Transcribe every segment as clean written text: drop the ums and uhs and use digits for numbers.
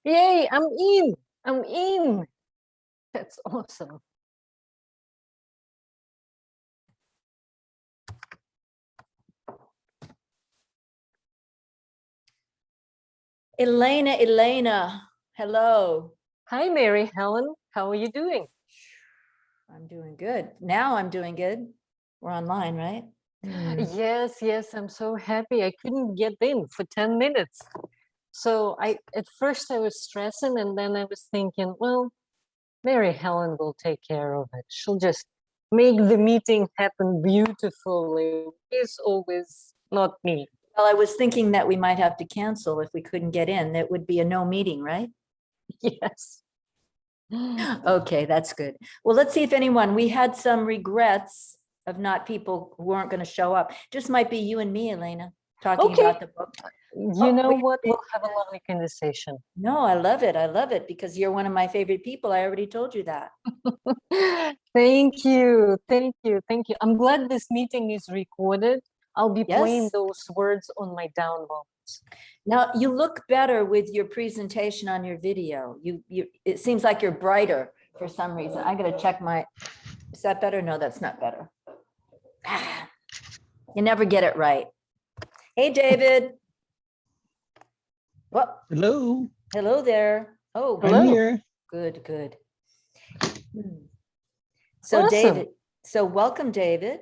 Yay, I'm in. I'm in. That's awesome. Elena, hello. Hi, Mary Helen. How are you doing? I'm doing good. Now I'm doing good. We're online, right? Yes, I'm so happy. I couldn't get in for 10 minutes. So at first I was stressing, and then I was thinking, well, Mary Helen will take care of it. She'll just make the meeting happen beautifully. It's always not me. Well, I was thinking that we might have to cancel if we couldn't get in. That would be a no meeting, right? Yes. Okay, that's good. Well, let's see if anyone, we had some regrets of not people who weren't going to show up. Just might be you and me, Elena, talking Okay. about the book. You know what? We'll have a lovely conversation. No, I love it because you're one of my favorite people. I already told you that. Thank you. I'm glad this meeting is recorded. I'll be playing those words on my downloads. Now you look better with your presentation on your video. It seems like you're brighter for some reason. I got to check my, is that better? No, that's not better. You never get it right. Hey, David. Well, hello there. Oh, I'm here. Good. So awesome. David, so welcome, David.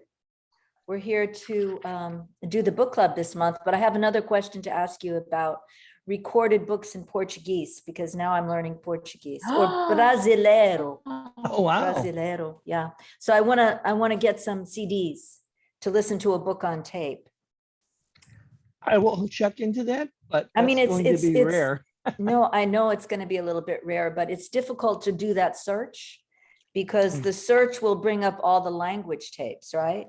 We're here to do the book club this month, but I have another question to ask you about recorded books in Portuguese, because now I'm learning Portuguese, or brasileiro. Oh, wow. Brasileiro, yeah. So I want to get some CDs to listen to a book on tape. I will check into that, but I mean, it's rare. No, I know it's going to be a little bit rare, but it's difficult to do that search because the search will bring up all the language tapes, right?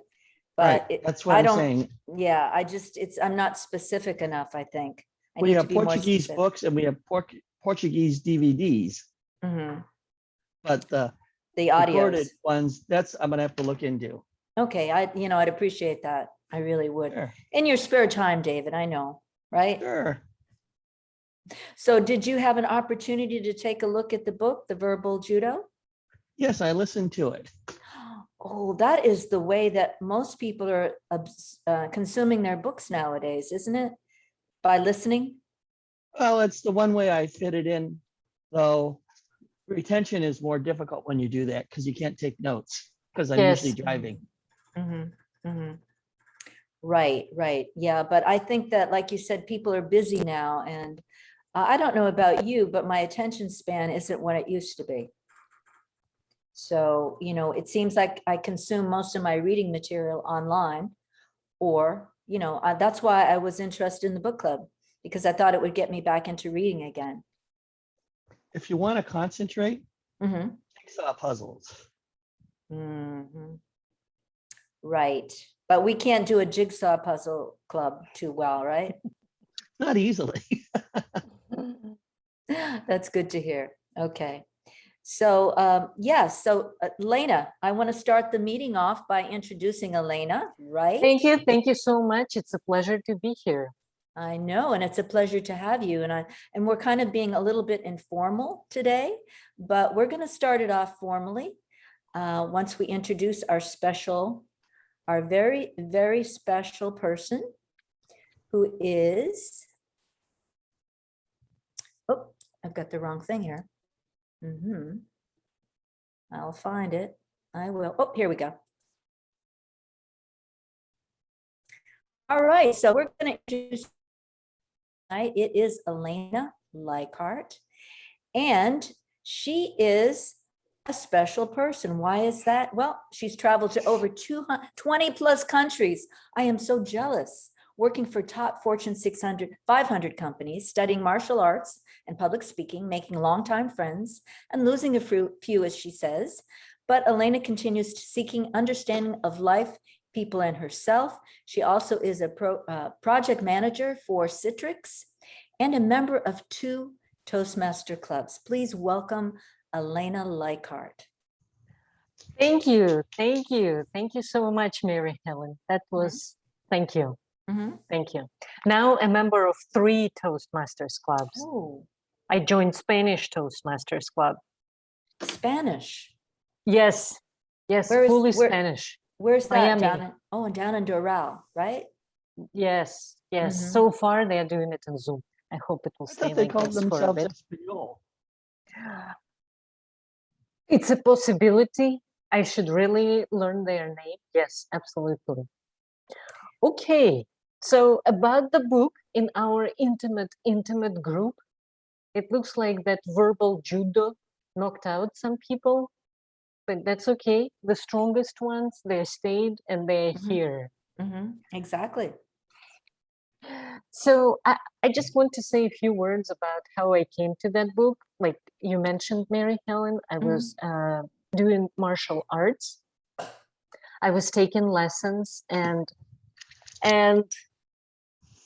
But right. That's what I'm saying. Yeah, I'm not specific enough, I think. We have Portuguese books and we have Portuguese DVDs. Mm-hmm. But the audio ones, I'm gonna have to look into. Okay, I'd appreciate that. I really would. Sure. In your spare time, David, I know, right? Sure. So did you have an opportunity to take a look at the book, The Verbal Judo? Yes, I listened to it. Oh, that is the way that most people are consuming their books nowadays, isn't it? By listening? Well, it's the one way I fit it in, though retention is more difficult when you do that because you can't take notes because I'm usually driving. Mm-hmm. Mm-hmm. Right. Yeah, but I think that, like you said, people are busy now, and I don't know about you, but my attention span isn't what it used to be. So, it seems like I consume most of my reading material online, or, that's why I was interested in the book club, because I thought it would get me back into reading again. If you want to concentrate, jigsaw puzzles. Mm-hmm. Right. But we can't do a jigsaw puzzle club too well, right? Not easily. That's good to hear. Okay. So, so Elena, I want to start the meeting off by introducing Elena, right? Thank you so much. It's a pleasure to be here. I know, and it's a pleasure to have you. And we're kind of being a little bit informal today, but we're going to start it off formally once we introduce our very, very special person, who is, oh, I've got the wrong thing here. I'll find it. I will. Oh, here we go. All right, so we're going to introduce tonight. It is Elena Leichart, and she is a special person. Why is that? Well, she's traveled to over 20 plus countries. I am so jealous. working for top Fortune 600, 500 companies, studying martial arts and public speaking, making longtime friends, and losing a few, as she says. But Elena continues seeking understanding of life, people, and herself. She also is a project manager for Citrix and a member of 2 Toastmaster clubs. Please welcome Elena Leichart. Thank you. Thank you. Thank you so much, Mary Helen. That was, thank you. Thank you. Now a member of 3 Toastmasters clubs. Oh, I joined Spanish Toastmasters Club. Spanish. Yes. Yes, fully Spanish. Where's that? Miami. Down in Doral, right? Yes. Yes. So far they are doing it on Zoom. I hope it will I stay thought they like called this for a themselves bit. Espanol. It's a possibility. I should really learn their name. Yes, absolutely. Okay. So about the book in our intimate group, it looks like that verbal judo knocked out some people, but that's okay. The strongest ones, they stayed and they're here. Exactly. So I just want to say a few words about how I came to that book. Like you mentioned, Mary Helen, I was doing martial arts. I was taking lessons, and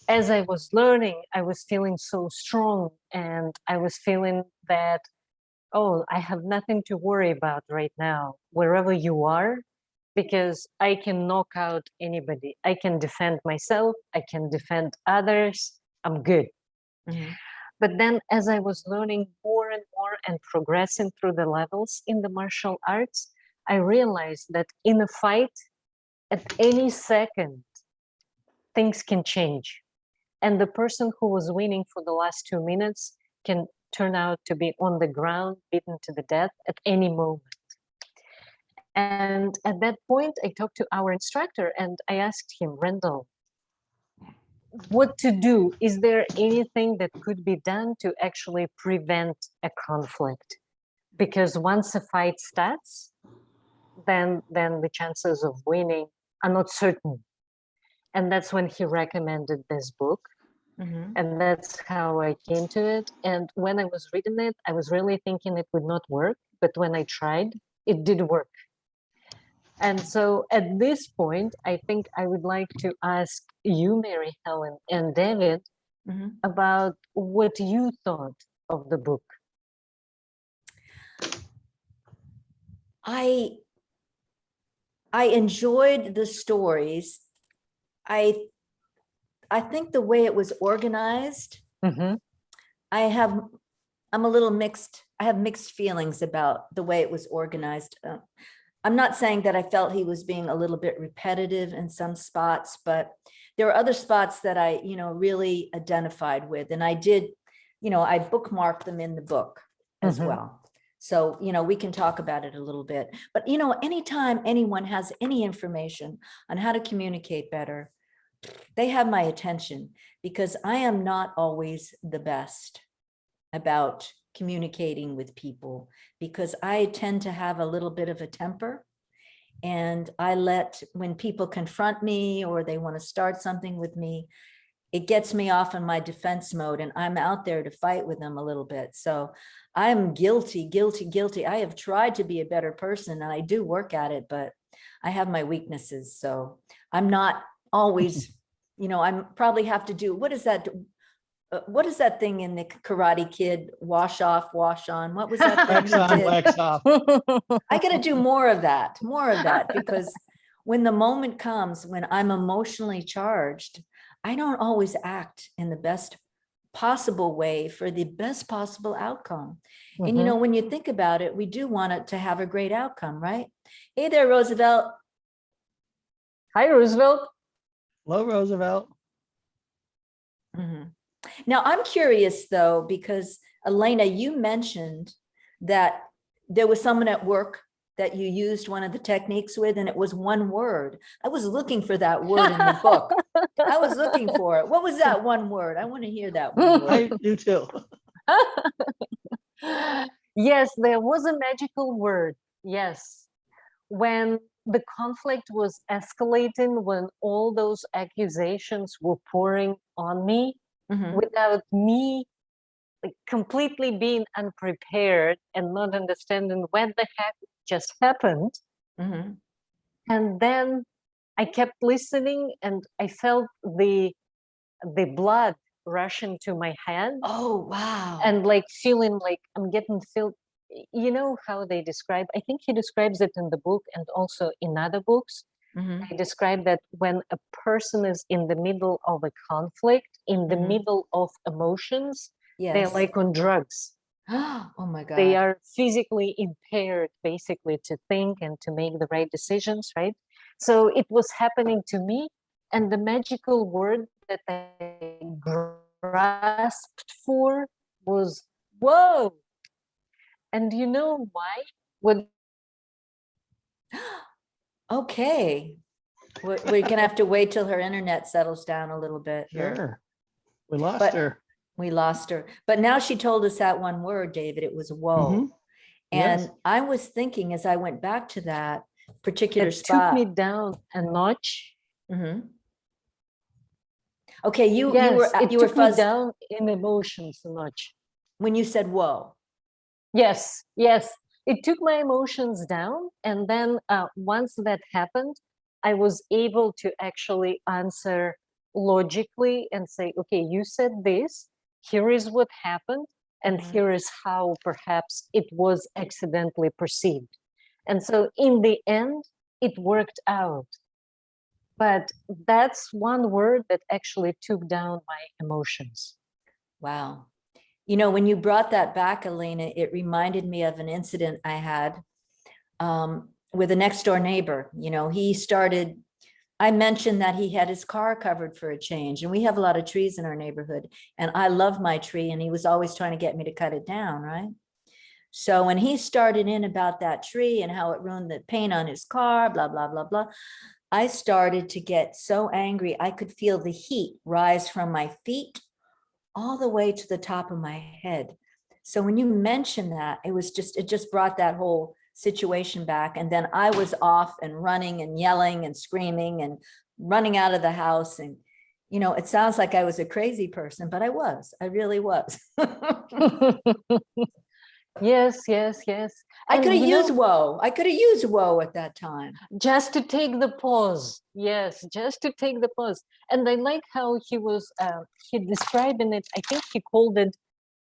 as I was learning, I was feeling so strong, and I was feeling that, oh, I have nothing to worry about right now, wherever you are, because I can knock out anybody. I can defend myself. I can defend others. I'm good. But then as I was learning more and more and progressing through the levels in the martial arts, I realized that in a fight, at any second, things can change. And the person who was winning for the last 2 minutes can turn out to be on the ground, beaten to the death at any moment. And at that point, I talked to our instructor and I asked him, Randall, what to do? Is there anything that could be done to actually prevent a conflict? Because once a fight starts, then the chances of winning are not certain. And that's when he recommended this book. And that's how I came to it. And when I was reading it, I was really thinking it would not work. But when I tried, it did work. And so at this point, I think I would like to ask you, Mary Helen, and David, about what you thought of the book. I enjoyed the stories. I think the way it was organized, I'm a little mixed. I have mixed feelings about the way it was organized. I'm not saying that I felt he was being a little bit repetitive in some spots, but there were other spots that I, really identified with. And I did, I bookmarked them in the book as well. So, we can talk about it a little bit. But, anytime anyone has any information on how to communicate better, they have my attention, because I am not always the best about communicating with people, because I tend to have a little bit of a temper, and when people confront me or they want to start something with me, it gets me off in my defense mode, and I'm out there to fight with them a little bit. So I'm guilty. I have tried to be a better person, and I do work at it, but I have my weaknesses. So I'm not always, I probably have to do, what is that thing in the Karate Kid? Wash off, wash on. What was that thing Wax he on, did? wax off. I got to do more of that, because when the moment comes when I'm emotionally charged, I don't always act in the best possible way for the best possible outcome. And when you think about it, we do want it to have a great outcome, right? Hey there, Roosevelt. Hi, Roosevelt. Hello, Roosevelt. Now, I'm curious, though, because Elena, you mentioned that there was someone at work that you used one of the techniques with, and it was one word. I was looking for that word in the book. I was looking for it. What was that one word? I want to hear that one word. I do too. Yes, there was a magical word. Yes. When the conflict was escalating when all those accusations were pouring on me Mhm. without me like completely being unprepared and not understanding what the heck just happened. Mhm. And then I kept listening and I felt the blood rushing to my hand Oh, wow. and like feeling like I'm getting filled. You know how they describe, I think he describes it in the book and also in other books. Mhm. They describe that when a person is in the middle of a conflict, in the Mhm. middle of emotions, they're Yes. like on drugs. Oh my They God. are physically impaired basically to think and to make the right decisions, right? So it was happening to me, and the magical word that I grasped for was whoa. And you know why? What Okay. We're gonna have to wait till her internet settles down a little bit here. Sure. We lost But her. we lost her. But now she told us that one word, David. It was whoa. Mhm. And Yes. I was thinking as I went back to that particular it took spot. me down a notch. Mhm. Okay, you Yes, it you were took me fuzzed down in emotions a notch. when you said whoa. Yes, yes. It took my emotions down. And then once that happened, I was able to actually answer logically and say, okay, you said this, here is what happened, and Mhm. here is how perhaps it was accidentally perceived. And so in the end, it worked out. But that's one word that actually took down my emotions. Wow. You know, when you brought that back, Elena, it reminded me of an incident I had with a next door neighbor. You know, I mentioned that he had his car covered for a change, and we have a lot of trees in our neighborhood, and I love my tree, and he was always trying to get me to cut it down, right? So when he started in about that tree and how it ruined the paint on his car, blah, blah, blah, blah, I started to get so angry. I could feel the heat rise from my feet all the way to the top of my head. So when you mentioned that, it just brought that whole situation back. And then I was off and running and yelling and screaming and running out of the house. And, you know, it sounds like I was a crazy person, but I really was. Yes, yes, yes. I could And have you used know, whoa. I could have used whoa at that time. just to take the pause. Yes, just to take the pause. And I like how he describing it. I think he called it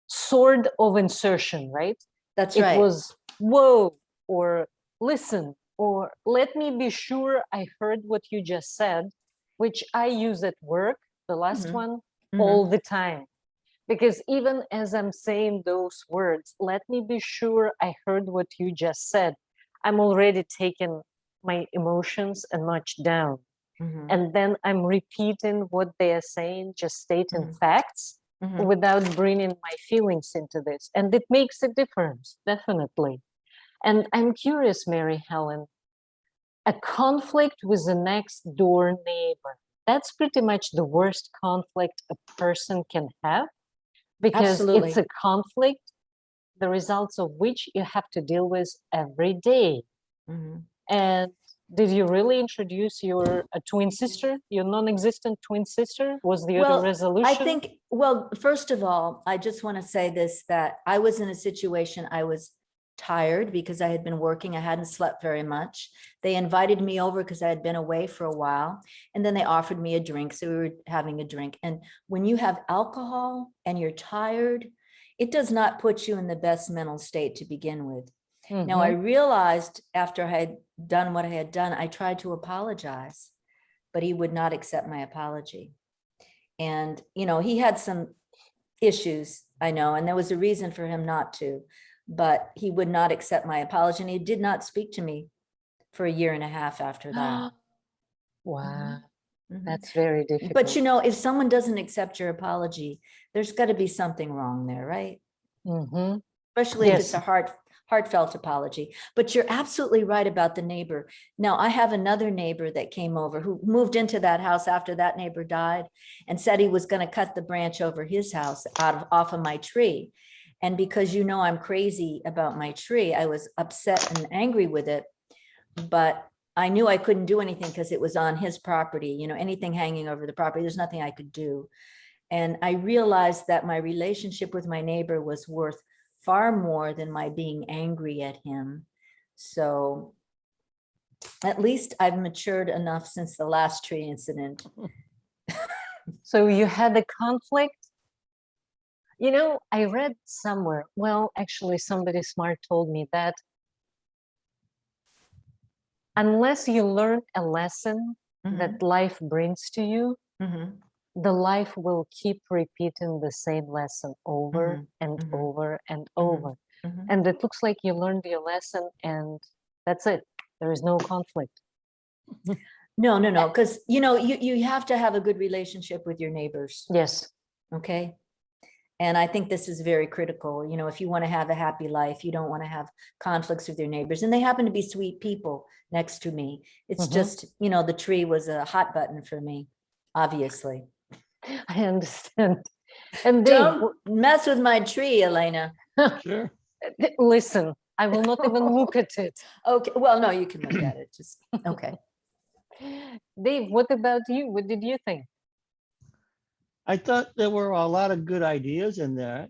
sword of insertion, right? That's It right. was whoa, or listen, or let me be sure I heard what you just said, which I use at work, the last Mhm. one, Mhm. all the time. Because even as I'm saying those words, let me be sure I heard what you just said, I'm already taking my emotions a notch down. Mhm. And then I'm repeating what they are saying, just stating Mhm. facts Mhm. without bringing my feelings into this. And it makes a difference, definitely. And I'm curious, Mary Helen, a conflict with the next door neighbor, that's pretty much the worst conflict a person can have, because it's Absolutely. a conflict, the results of which you have to deal with every day. Mhm. And did you really introduce your twin sister, your non-existent twin sister? Was there a Well, resolution? I think, well, first of all, I just want to say this, that I was in a situation, I was tired because I had been working. I hadn't slept very much. They invited me over because I had been away for a while. And then they offered me a drink. So we were having a drink. And when you have alcohol and you're tired, it does not put you in the best mental state to begin with. Now, I realized after I had done what I had done, I tried to apologize, but he would not accept my apology. And, you know, he had some issues, I know, and there was a reason for him not to, but he would not accept my apology. And he did not speak to me for a year and a half after that. Wow, Mhm. that's very difficult. But, you know, if someone doesn't accept your apology, there's got to be something wrong there, right? Mhm. Especially if Yes. it's a heartfelt apology. But you're absolutely right about the neighbor. Now, I have another neighbor that came over who moved into that house after that neighbor died and said he was going to cut the branch over his house off of my tree. And because, you know, I'm crazy about my tree, I was upset and angry with it. But I knew I couldn't do anything because it was on his property, you know, anything hanging over the property, there's nothing I could do. And I realized that my relationship with my neighbor was worth far more than my being angry at him. So at least I've matured enough since the last tree incident. So you had a conflict? You know, I read somewhere, well, actually somebody smart told me that unless you learn a lesson that life brings to you, the life will keep repeating the same lesson over and over and over. And it looks like you learned your lesson and that's it. There is no conflict. No, because you know, you have to have a good relationship with your neighbors. Yes. Okay. And I think this is very critical. You know, if you want to have a happy life, you don't want to have conflicts with your neighbors. And they happen to be sweet people next to me. It's just, you know, the tree was a hot button for me, obviously. I understand. And Dave, Don't mess with my tree, Elena. Sure. listen, I will not even look at it. Okay, well, no, you can look at it. Just okay. Dave, what about you? What did you think? I thought there were a lot of good ideas in there.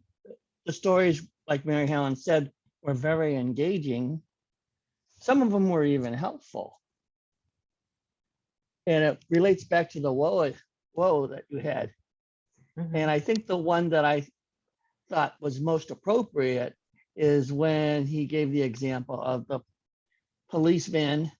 The stories, like Mary Helen said, were very engaging. Some of them were even helpful. And it relates back to the woe that you had. And I think the one that I thought was most appropriate is when he gave the example of the policeman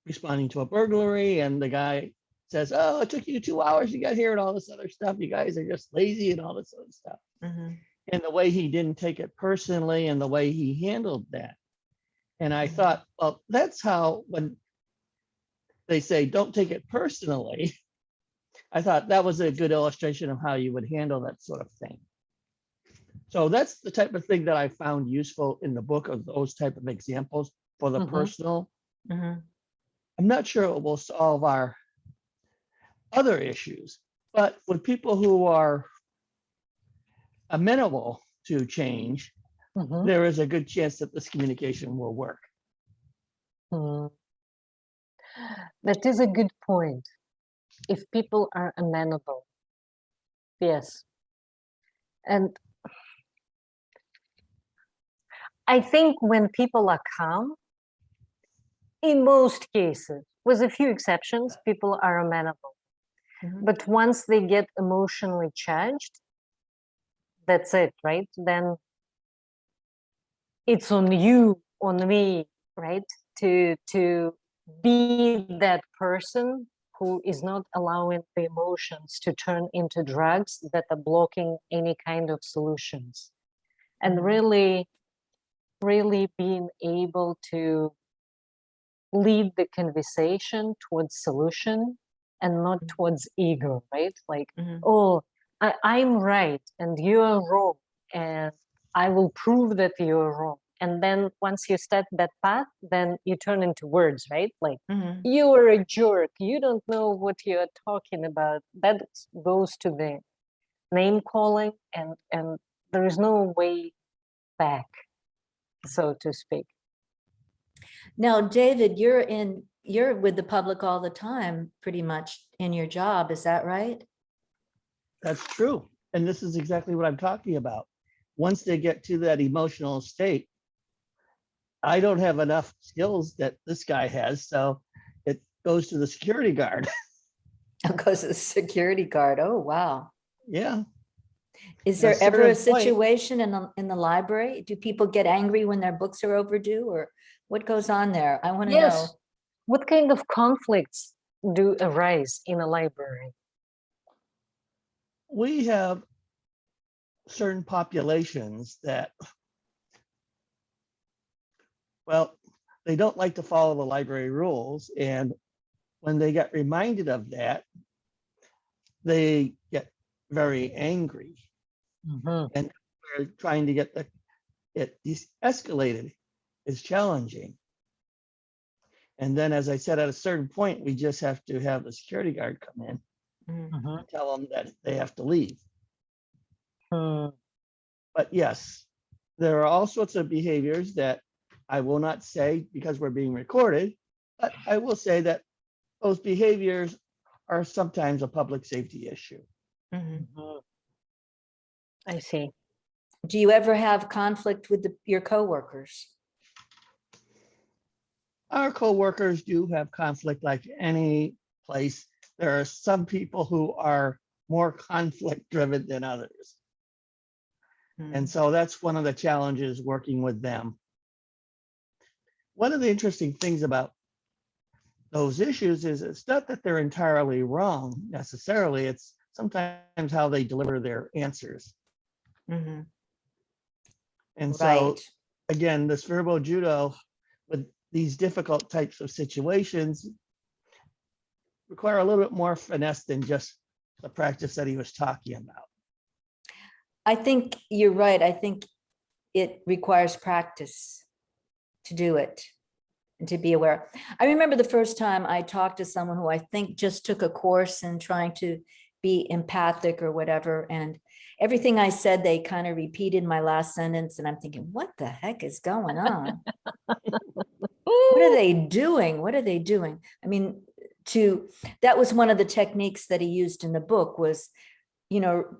responding to a burglary, and the guy says, "Oh, it took you 2 hours to get here," and all this other stuff. You guys are just lazy and all this other stuff. And the way he didn't take it personally and the way he handled that. And I thought, well, that's how, when they say don't take it personally, I thought that was a good illustration of how you would handle that sort of thing. So that's the type of thing that I found useful in the book, of those type of examples for the personal. I'm not sure it will solve our other issues, but with people who are amenable to change, there is a good chance that this communication will work. That is a good point. If people are amenable, yes. And I think when people are calm, in most cases, with a few exceptions, people are amenable. But once they get emotionally charged, that's it, right? Then it's on you, on me, right? To be that person who is not allowing the emotions to turn into drugs that are blocking any kind of solutions. And really being able to lead the conversation towards solution and not towards ego, right? Like, oh, I'm right and you're wrong, and I will prove that you're wrong. And then once you start that path, then you turn into words, right? Like, you are a jerk, you don't know what you're talking about. That goes to the name calling, and there is no way back, so to speak. Now, David, you're with the public all the time, pretty much in your job. Is that right? That's true. And this is exactly what I'm talking about. Once they get to that emotional state, I don't have enough skills that this guy has. So it goes to the security guard. It goes to the security guard. Oh, wow. Yeah. Is At a there ever a certain point- situation in the library? Do people get angry when their books are overdue, or what goes on there? I want to know. What kind of conflicts do arise in a library? We have certain populations that, well, they don't like to follow the library rules. And when they get reminded of that, they get very angry. And we're trying to get it escalated is challenging. And then, as I said, at a certain point, we just have to have the security guard come in and tell them that they have to leave. But yes, there are all sorts of behaviors that I will not say because we're being recorded, But I will say that those behaviors are sometimes a public safety issue. Mhm. I see. Do you ever have conflict with your coworkers? Our coworkers do have conflict like any place. There are some people who are more conflict driven than others. And so that's one of the challenges working with them. One of the interesting things about those issues is it's not that they're entirely wrong necessarily. It's sometimes how they deliver their answers. Mhm. And so, Right. again, this verbal judo with these difficult types of situations require a little bit more finesse than just the practice that he was talking about. I think you're right. I think it requires practice to do it and to be aware. I remember the first time I talked to someone who I think just took a course in trying to be empathic or whatever. And everything I said, they kind of repeated my last sentence. And I'm thinking, what the heck is going on? What are they doing? What are they doing? I mean, that was one of the techniques that he used in the book was,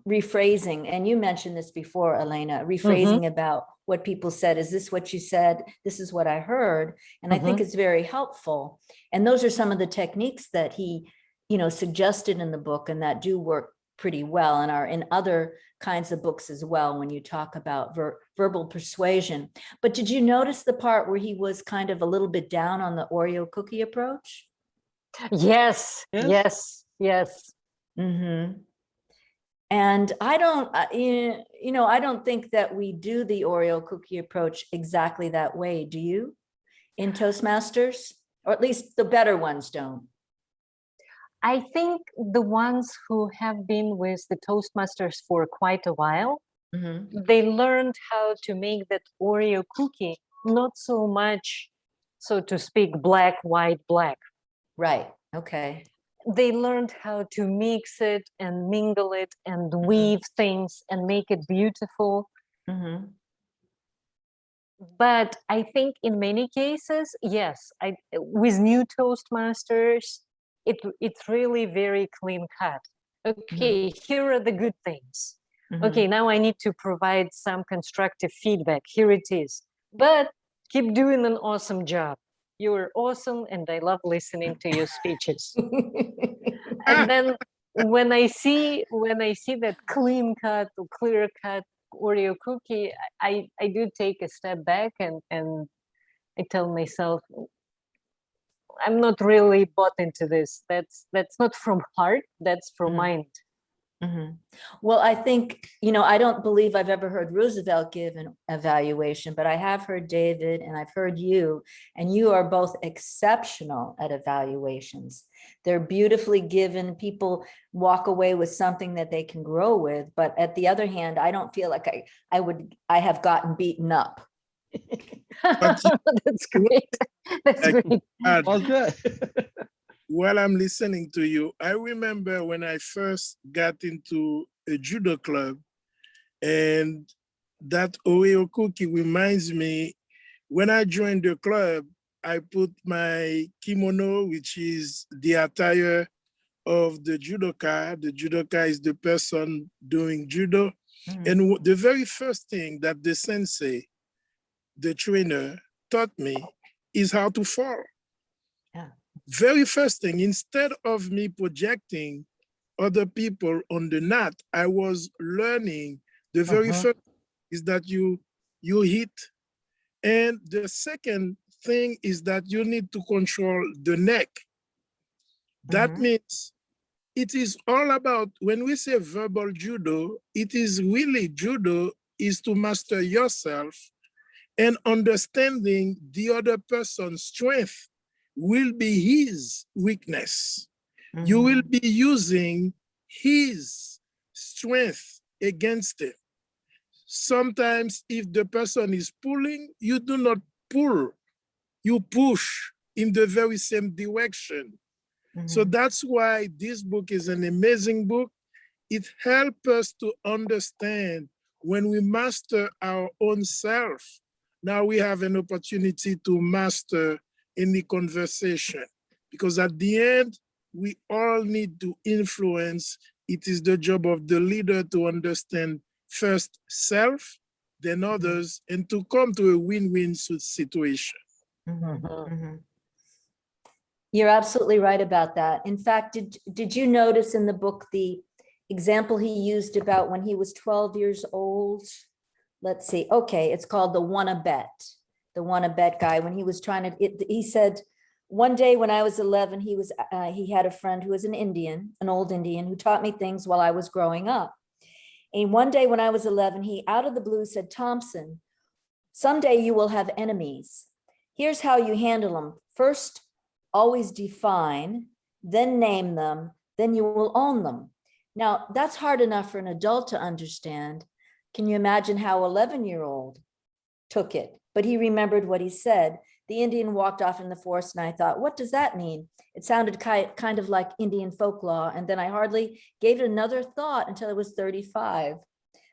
rephrasing. And you mentioned this before, Elena, rephrasing about what people said. Is this what you said? This is what I heard. And I think it's very helpful. And those are some of the techniques that he, suggested in the book and that do work pretty well and are in other kinds of books as well when you talk about verbal persuasion. But did you notice the part where he was kind of a little bit down on the Oreo cookie approach? Yes, Yes. yes, yes. Mm-hmm. And I don't, I don't think that we do the Oreo cookie approach exactly that way. Do you in Toastmasters? Or at least the better ones don't. I think the ones who have been with the Toastmasters for quite a while, they learned how to make that Oreo cookie not so much, so to speak, black, white, black. Right. Okay. They learned how to mix it and mingle it and weave things and make it beautiful. But I think in many cases, yes, with new Toastmasters, it's really very clean cut. Okay, here are the good things. Okay, now I need to provide some constructive feedback. Here it is. But keep doing an awesome job. You're awesome, and I love listening to your speeches. And then when I see that clean cut or clear cut Oreo cookie, I do take a step back and I tell myself, I'm not really bought into this. That's not from heart, that's from mind. Well, I think, I don't believe I've ever heard Roosevelt give an evaluation, but I have heard David and I've heard you, and you are both exceptional at evaluations. They're beautifully given. People walk away with something that they can grow with. But at the other hand, I don't feel like I have gotten beaten up. That's great. That's great. Oh, good. While I'm listening to you, I remember when I first got into a judo club, and that Oreo cookie reminds me, when I joined the club, I put my kimono, which is the attire of the judoka. The judoka is the person doing judo. And the very first thing that the sensei, the trainer, taught me is how to fall. Very first thing, instead of me projecting other people on the mat, I was learning the very first is that you hit. And the second thing is that you need to control the neck. That means it is all about, when we say verbal judo, it is really judo is to master yourself and understanding the other person's strength will be his weakness. You will be using his strength against it. Sometimes if the person is pulling, you do not pull, you push in the very same direction. So that's why this book is an amazing book. It helps us to understand when we master our own self, now we have an opportunity to master any conversation, because at the end, we all need to influence. It is the job of the leader to understand first self, then others, and to come to a win-win situation. You're absolutely right about that. In fact, did you notice in the book the example he used about when he was 12 years old? Let's see. Okay, it's called the wanna bet guy. When he was trying to, he said, one day when I was 11, he had a friend who was an Indian, an old Indian, who taught me things while I was growing up. And one day when I was 11, he out of the blue said, Thompson, someday you will have enemies. Here's how you handle them. First, always define, then name them, then you will own them. Now, that's hard enough for an adult to understand. Can you imagine how 11-year-old took it? But he remembered what he said. The Indian walked off in the forest, and I thought, what does that mean? It sounded kind of like Indian folklore, and then I hardly gave it another thought until I was 35.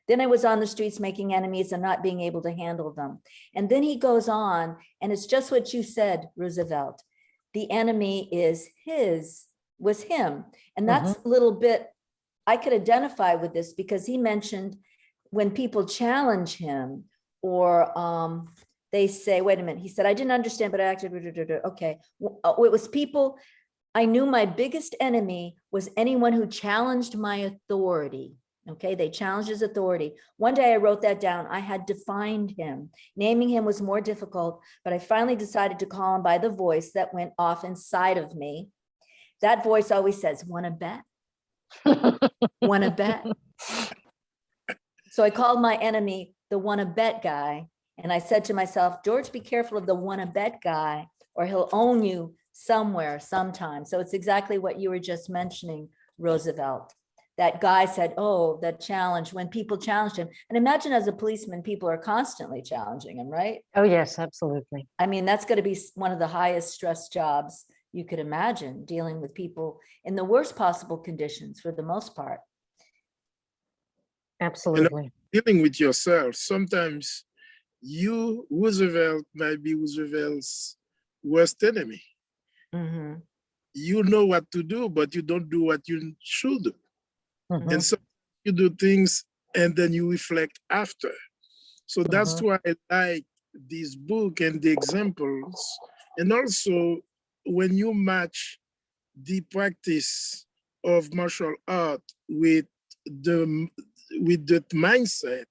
Then I was on the streets making enemies and not being able to handle them. And then he goes on, and it's just what you said, Roosevelt. The enemy was him. And that's a little bit, I could identify with this because he mentioned when people challenge him or they say, wait a minute, he said, I didn't understand, but I acted, okay. It was people, I knew my biggest enemy was anyone who challenged my authority. Okay, they challenged his authority. One day I wrote that down. I had defined him. Naming him was more difficult, but I finally decided to call him by the voice that went off inside of me. That voice always says, wanna bet? Wanna bet? So I called my enemy the wanna bet guy. And I said to myself, George, be careful of the wanna bet guy or he'll own you somewhere, sometime. So it's exactly what you were just mentioning, Roosevelt. That guy said, oh, that challenge, when people challenged him. And imagine as a policeman, people are constantly challenging him, right? Oh, yes, absolutely. I mean, that's going to be one of the highest stress jobs you could imagine, dealing with people in the worst possible conditions for the most part. Absolutely. Dealing with yourself, sometimes you, Roosevelt, might be Roosevelt's worst enemy. You know what to do, but you don't do what you should do. And so you do things and then you reflect after. So that's why I like this book and the examples. And also when you match the practice of martial art with the mindset,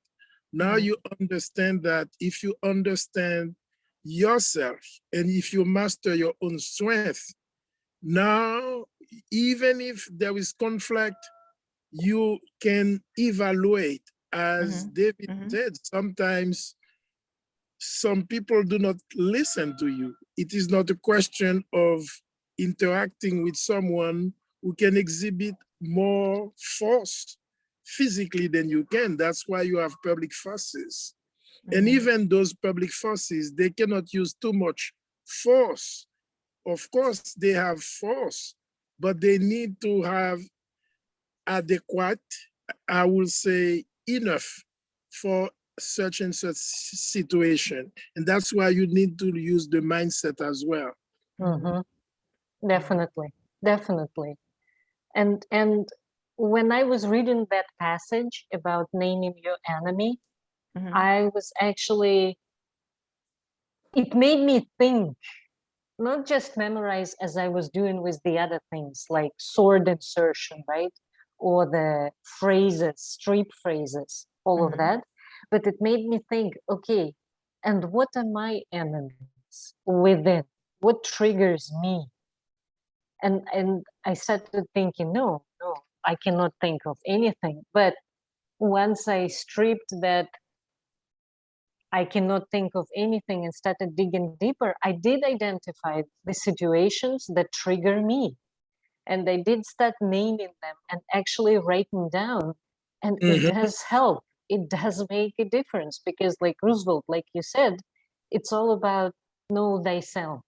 now you understand that if you understand yourself and if you master your own strength, now even if there is conflict, you can evaluate, as David said, sometimes some people do not listen to you. It is not a question of interacting with someone who can exhibit more force physically than you can. That's why you have public forces. And even those public forces, they cannot use too much force. Of course, they have force, but they need to have adequate, I will say enough for such and such situation. And that's why you need to use the mindset as well. Definitely, definitely. And when I was reading that passage about naming your enemy, I was actually, it made me think, not just memorize as I was doing with the other things like sword insertion, right? Or the phrases, street phrases, all of that. But it made me think, okay, and what are my enemies within? What triggers me? And I started thinking, no, I cannot think of anything. But once I stripped that, I cannot think of anything and started digging deeper, I did identify the situations that trigger me. And I did start naming them and actually writing down. And it does help. It does make a difference because like Roosevelt, like you said, it's all about know thyself.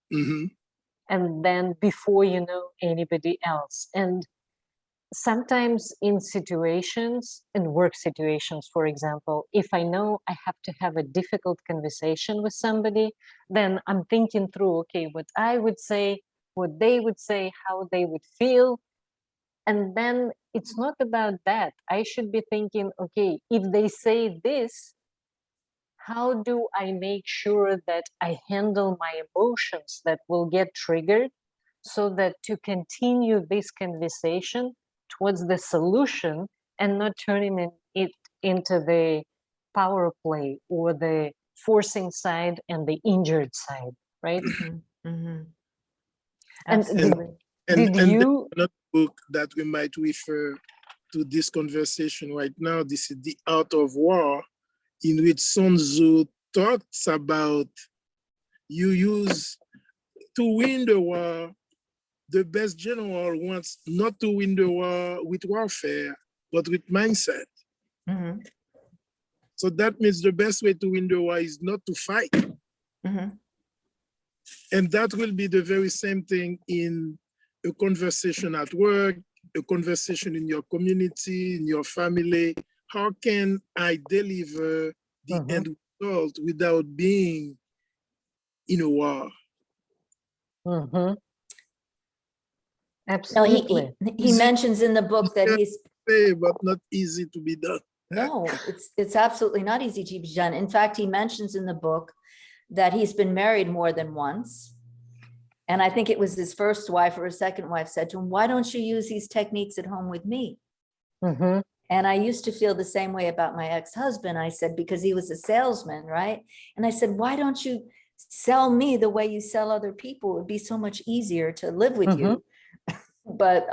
And then before you know anybody else. And sometimes in situations, in work situations, for example, if I know I have to have a difficult conversation with somebody, then I'm thinking through, okay, what I would say, what they would say, how they would feel. And then it's not about that. I should be thinking, okay, if they say this, how do I make sure that I handle my emotions that will get triggered so that to continue this conversation towards the solution and not turning it into the power play or the forcing side and the injured side, right? Mhm, mhm. And Absolutely. did And you? another book that we might refer to this conversation right now, this is The Art of War, in which Sun Tzu talks about you use to win the war, the best general wants not to win the war with warfare, but with mindset. Mhm, So that means the best way to win the war is not to fight. mhm. And that will be the very same thing in a conversation at work, a conversation in your community, in your family. How can I deliver the Mhm, end result without being in a war? mhm, No, absolutely. he Easy mentions in the book that to he's say, but not easy to be done. no, it's absolutely not easy to be done. In fact, he mentions in the book that he's been married more than once. And I think it was his first wife or his second wife said to him, why don't you use these techniques at home with me? Mhm, And I used to feel the same way about my ex-husband. I said, because he was a salesman, right? And I said, why don't you sell me the way you sell other people? It would be so much easier to live with mhm. you. But,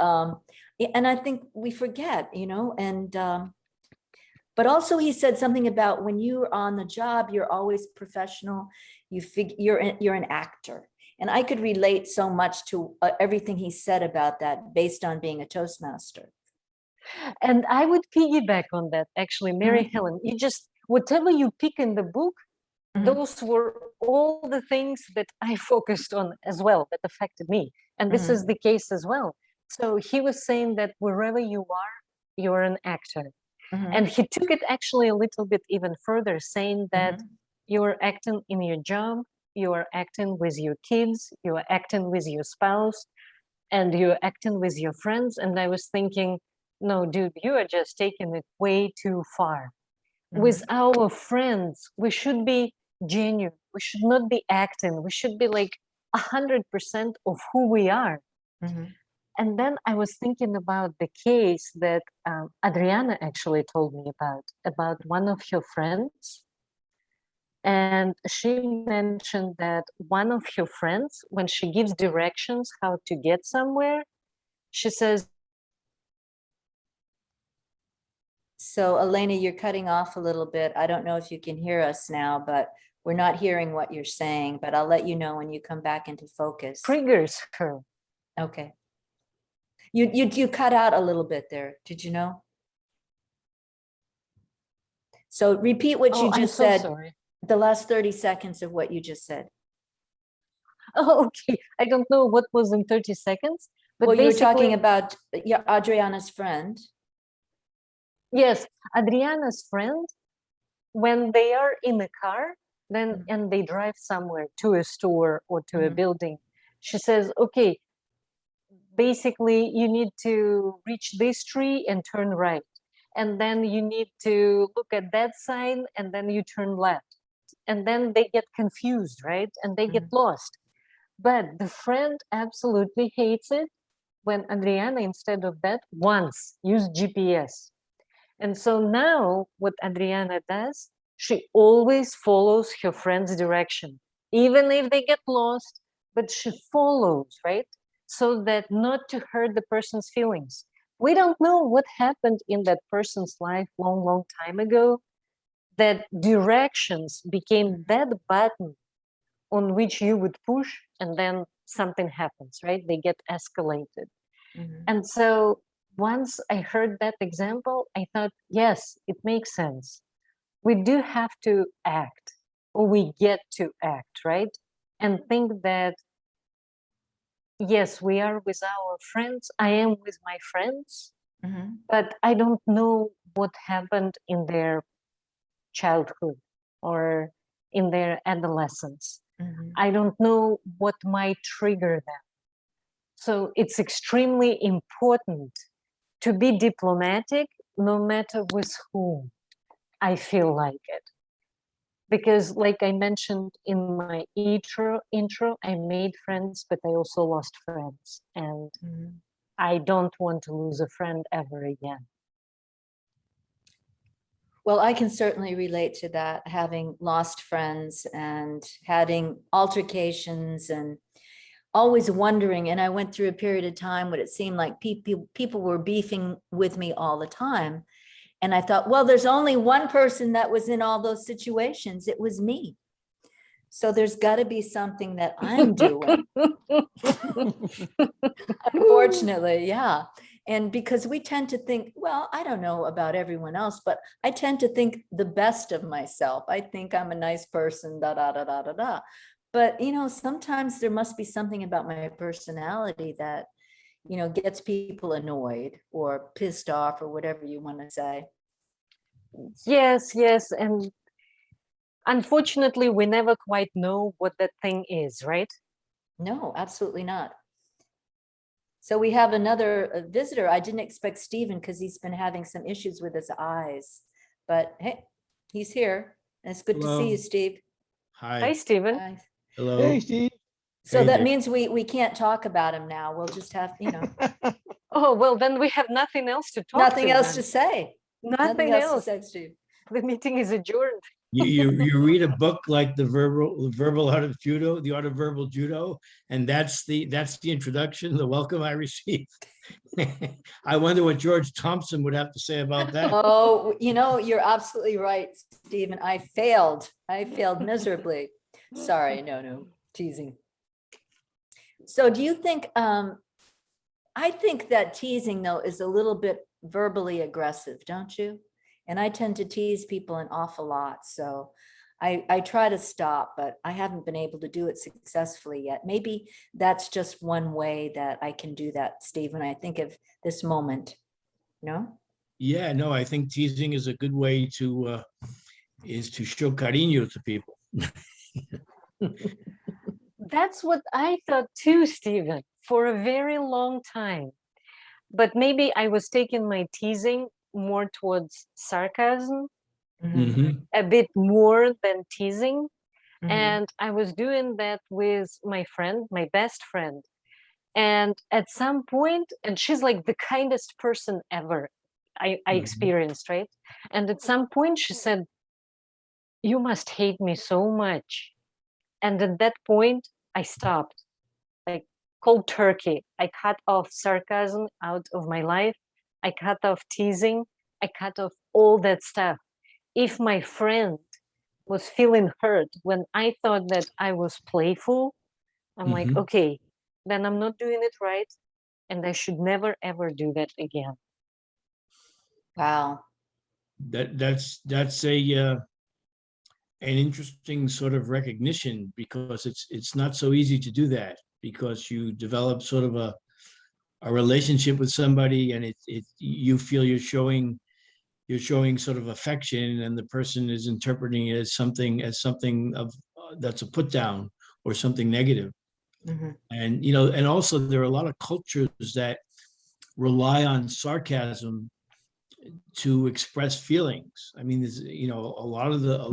and I think we forget, but also he said something about when you're on the job, you're always professional. You're an actor. And I could relate so much to everything he said about that based on being a Toastmaster. And I would piggyback on that, actually, Mary Helen. You just, whatever you pick in the book, those were all the things that I focused on as well that affected me. And this is the case as well. So he was saying that wherever you are, you're an actor. And he took it actually a little bit even further, saying that you're acting in your job, you are acting with your kids, you are acting with your spouse, and you're acting with your friends. And I was thinking, no, dude, you are just taking it way too far. With our friends, we should be genuine. We should not be acting. We should be like 100% of who we are. And then I was thinking about the case that Adriana actually told me about one of her friends. And she mentioned that one of her friends, when she gives directions how to get somewhere, she says, So Elena, you're cutting off a little bit. I don't know if you can hear us now, but we're not hearing what you're saying, but I'll let you know when you come back into focus. triggers her. Okay. You cut out a little bit there. Did you know? So repeat what you Oh, I'm just so said, sorry. the last 30 seconds of what you just said. Oh, okay. I don't know what was in 30 seconds, but Well, you were talking basically, about Adriana's friend. yes, Adriana's friend, when they are in a car, then and they drive somewhere to a store or to a building, she says, okay, basically you need to reach this tree and turn right. And then you need to look at that sign and then you turn left. And then they get confused, right? And they get lost. But the friend absolutely hates it when Adriana, instead of that, once used GPS. And so now what Adriana does, she always follows her friend's direction, even if they get lost, but she follows, right? So that not to hurt the person's feelings. We don't know what happened in that person's life long, long time ago, that directions became that button on which you would push and then something happens, right? They get escalated. And so once I heard that example, I thought, yes, it makes sense. We do have to act, or we get to act, right? And think that, yes, we are with our friends. I am with my friends. Mhm. but I don't know what happened in their childhood or in their adolescence. Mhm. I don't know what might trigger them. So it's extremely important to be diplomatic no matter with whom I feel like it. Because like I mentioned in my intro, I made friends, but I also lost friends. And Mhm. I don't want to lose a friend ever again. Well, I can certainly relate to that, having lost friends and having altercations and always wondering. And I went through a period of time when it seemed like people were beefing with me all the time. And I thought, well, there's only one person that was in all those situations. It was me. So there's got to be something that I'm doing. Unfortunately, yeah. And because we tend to think, well, I don't know about everyone else, but I tend to think the best of myself. I think I'm a nice person, da da da da da da. But sometimes there must be something about my personality that, gets people annoyed or pissed off or whatever you want to say. Yes, yes. And unfortunately, we never quite know what that thing is, right? No, absolutely not. So we have another visitor. I didn't expect Stephen because he's been having some issues with his eyes, but hey, he's here. And it's good to see you, Hello. Steve. Hi, Hi. Stephen. Hi. Hello. Hey, Steve. So Hey that there. means we can't talk about him now. We'll just have, Oh, well, then we have nothing else to talk nothing to else then. to say. Nothing Nothing else to else. say, Steve. The meeting is adjourned. You read a book like the verbal art of judo, the art of verbal judo, and that's the introduction, the welcome I received. I wonder what George Thompson would have to say about that. Oh, you're absolutely right, Stephen. I failed miserably. Sorry, no, teasing. So do you think, I think that teasing though is a little bit verbally aggressive, don't you? And I tend to tease people an awful lot. So I try to stop, but I haven't been able to do it successfully yet. Maybe that's just one way that I can do that, Steve, when I think of this moment, no? Yeah, no, I think teasing is a good way to show cariño to people. That's what I thought too, Stephen, for a very long time. But maybe I was taking my teasing more towards sarcasm, Mhm. a bit more than teasing. Mhm. And I was doing that with my friend, my best friend. And at some point, and she's like the kindest person ever I Mhm. experienced, right? And at some point she said, "You must hate me so much." And at that point, I stopped, like cold turkey. I cut off sarcasm out of my life. I cut off teasing. I cut off all that stuff. If my friend was feeling hurt when I thought that I was playful, I'm like, Mhm. okay, then I'm not doing it right. And I should never, ever do that again. Wow. That's an interesting sort of recognition, because it's not so easy to do that, because you develop sort of a relationship with somebody, and you feel you're showing sort of affection, and the person is interpreting it as something of that's a put down or something negative. Mhm. And and also there are a lot of cultures that rely on sarcasm to express feelings. I mean, there's a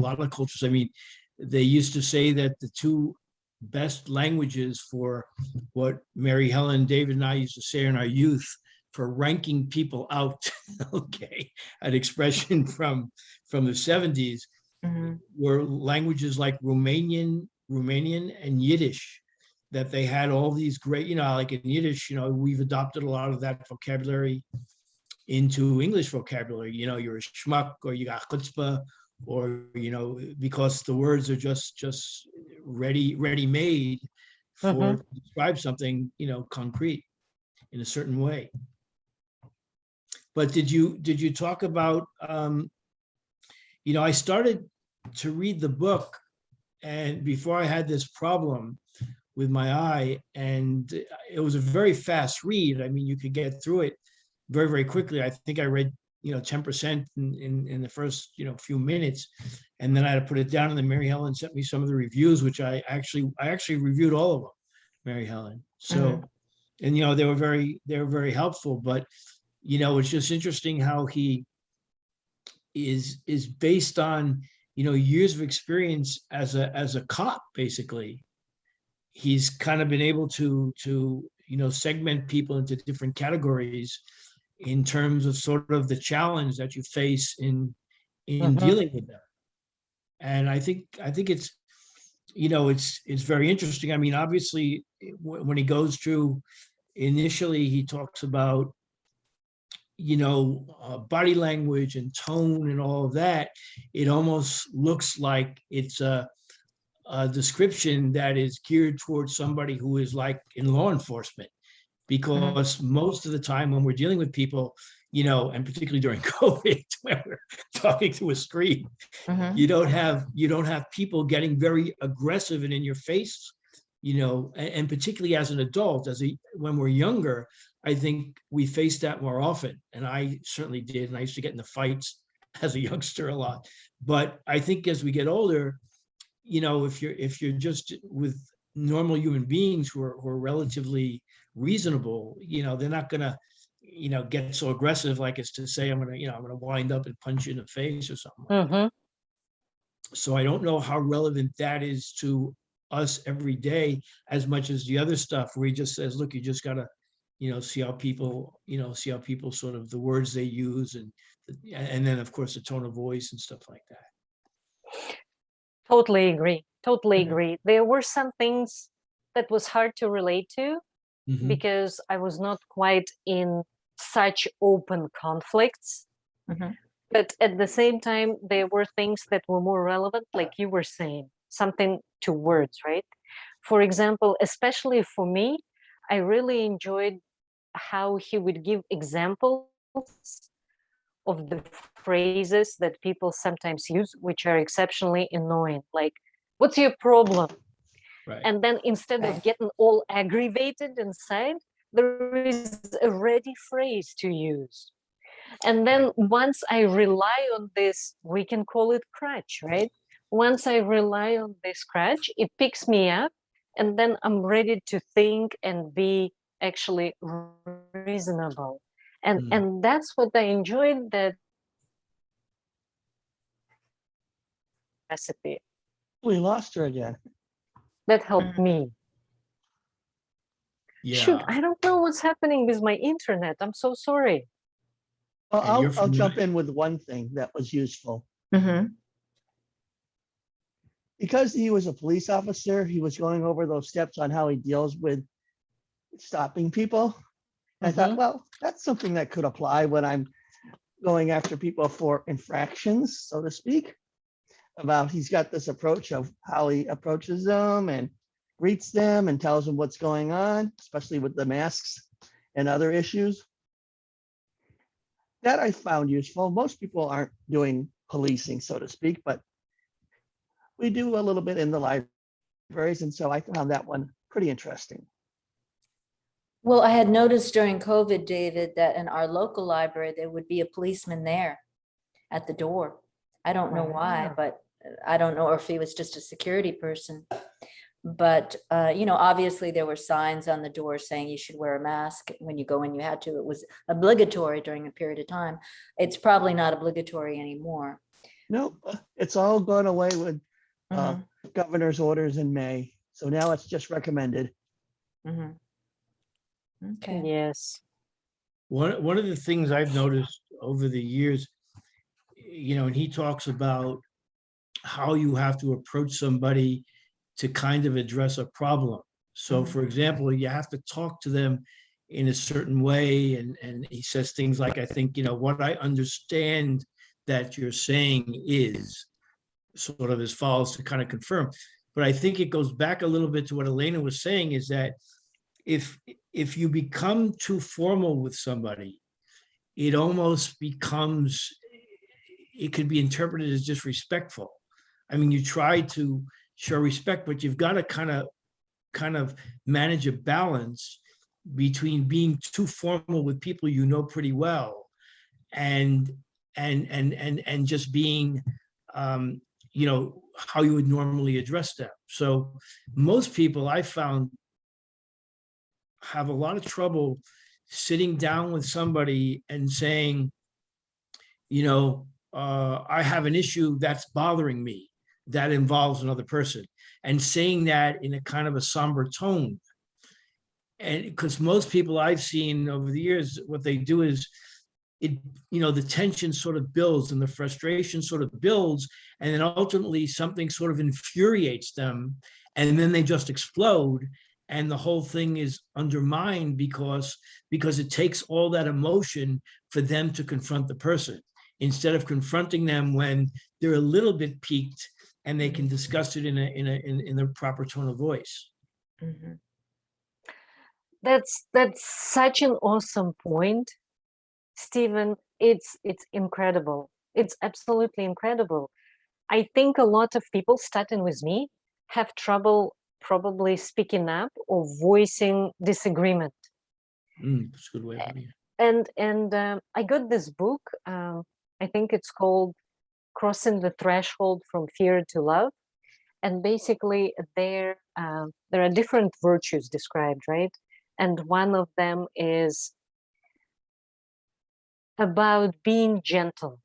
lot of cultures. I mean, they used to say that the two best languages for what Mary Helen, David, and I used to say in our youth for ranking people out, okay, an expression from the 70s, Mhm. were languages like Romanian and Yiddish, that they had all these great, like in Yiddish, we've adopted a lot of that vocabulary into English vocabulary. You're a schmuck, or you got chutzpah, or because the words are just ready made for to describe something concrete in a certain way. But did you talk about I started to read the book, and before I had this problem with my eye, and it was a very fast read. I mean, you could get through it, very, very quickly. I think I read, 10% in the first, few minutes. And then I had to put it down, and then Mary Helen sent me some of the reviews, which I actually reviewed all of them, Mary Helen. So, and, they were very helpful, but, it's just interesting how he is based on, years of experience as a cop, basically. He's kind of been able to segment people into different categories in terms of sort of the challenge that you face in dealing with them. And I think it's, it's very interesting. I mean, obviously, when he goes through, initially he talks about, body language and tone and all of that. It almost looks like it's a description that is geared towards somebody who is like in law enforcement, because most of the time when we're dealing with people, and particularly during COVID, when we're talking to a screen, you don't have people getting very aggressive and in your face, and particularly as an adult, when we're younger, I think we face that more often. And I certainly did. And I used to get into fights as a youngster a lot. But I think as we get older, if you're just with normal human beings who are relatively reasonable, they're not gonna, get so aggressive, like it's to say, I'm gonna wind up and punch you in the face or something like that. So I don't know how relevant that is to us every day as much as the other stuff where he just says, look, you just gotta, see how people sort of the words they use, and then of course the tone of voice and stuff like that. Totally agree. Totally agree. There were some things that was hard to relate to because I was not quite in such open conflicts. But at the same time, there were things that were more relevant, like you were saying, something to words, right? For example, especially for me, I really enjoyed how he would give examples of the phrases that people sometimes use, which are exceptionally annoying, like, what's your problem? Right. And then instead of getting all aggravated inside, there is a ready phrase to use. And then once I rely on this, we can call it crutch, right? Once I rely on this crutch, it picks me up, and then I'm ready to think and be actually reasonable. And that's what I enjoyed, that recipe We lost her again. that helped me. Shoot, I don't know what's happening with my internet. I'm so sorry. Well, I'll jump in with one thing that was useful. Because he was a police officer, he was going over those steps on how he deals with stopping people. I thought, well, that's something that could apply when I'm going after people for infractions, so to speak. About he's got this approach of how he approaches them and greets them and tells them what's going on, especially with the masks and other issues. That I found useful. Most people aren't doing policing, so to speak, but we do a little bit in the libraries, and so I found that one pretty interesting. Well, I had noticed during COVID, David, that in our local library, there would be a policeman there at the door. I don't know why, but I don't know if he was just a security person. But, obviously there were signs on the door saying you should wear a mask when you go in. You had to. It was obligatory during a period of time. It's probably not obligatory anymore. No, it's all gone away with governor's orders in May. So now it's just recommended. Okay. Yes. One of the things I've noticed over the years, and he talks about how you have to approach somebody to kind of address a problem. So for example, you have to talk to them in a certain way. And he says things like, I think, what I understand that you're saying is sort of as follows, to kind of confirm. But I think it goes back a little bit to what Elena was saying, is that if you become too formal with somebody, it almost becomes, it could be interpreted as disrespectful. I mean, you try to show respect, but you've got to kind of manage a balance between being too formal with people you know pretty well and just being you know, how you would normally address them. So most people I found have a lot of trouble sitting down with somebody and saying, you know, I have an issue that's bothering me that involves another person, and saying that in a kind of a somber tone. And because most people I've seen over the years, what they do is it, you know, the tension sort of builds and the frustration sort of builds, and then ultimately something sort of infuriates them, and then they just explode, and the whole thing is undermined because it takes all that emotion for them to confront the person, instead of confronting them when they're a little bit piqued and they can discuss it in a proper tone of voice. Mhm. That's such an awesome point, Stephen. It's incredible. It's absolutely incredible. I think a lot of people, starting with me, have trouble probably speaking up or voicing disagreement. That's a good way of putting it. And I got this book. I think it's called Crossing the Threshold from Fear to Love. And basically there are different virtues described, right? And one of them is about being gentle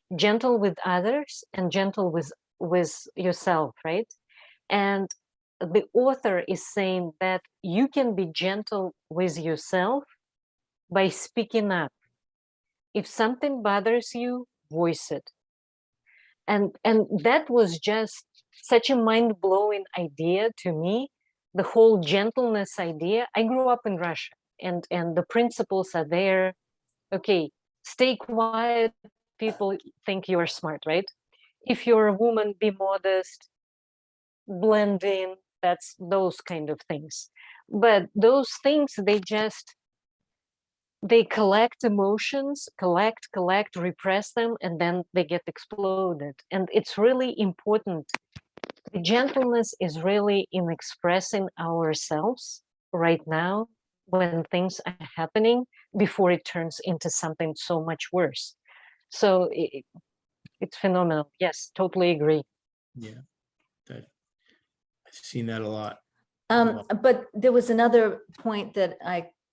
with others and gentle with yourself, right? And the author is saying that you can be gentle with yourself by speaking up. If something bothers you, voice it. And that was just such a mind-blowing idea to me, the whole gentleness idea. I grew up in Russia, and the principles are there. Okay, stay quiet, people think you are smart, right? If you're a woman, be modest, blend in, that's those kind of things. But those things, they collect emotions, collect, repress them, and then they get exploded. And it's really important. The gentleness is really in expressing ourselves right now when things are happening before it turns into something so much worse. So it's phenomenal. Yes, totally agree. Yeah, that I've seen that a lot. But there was another point that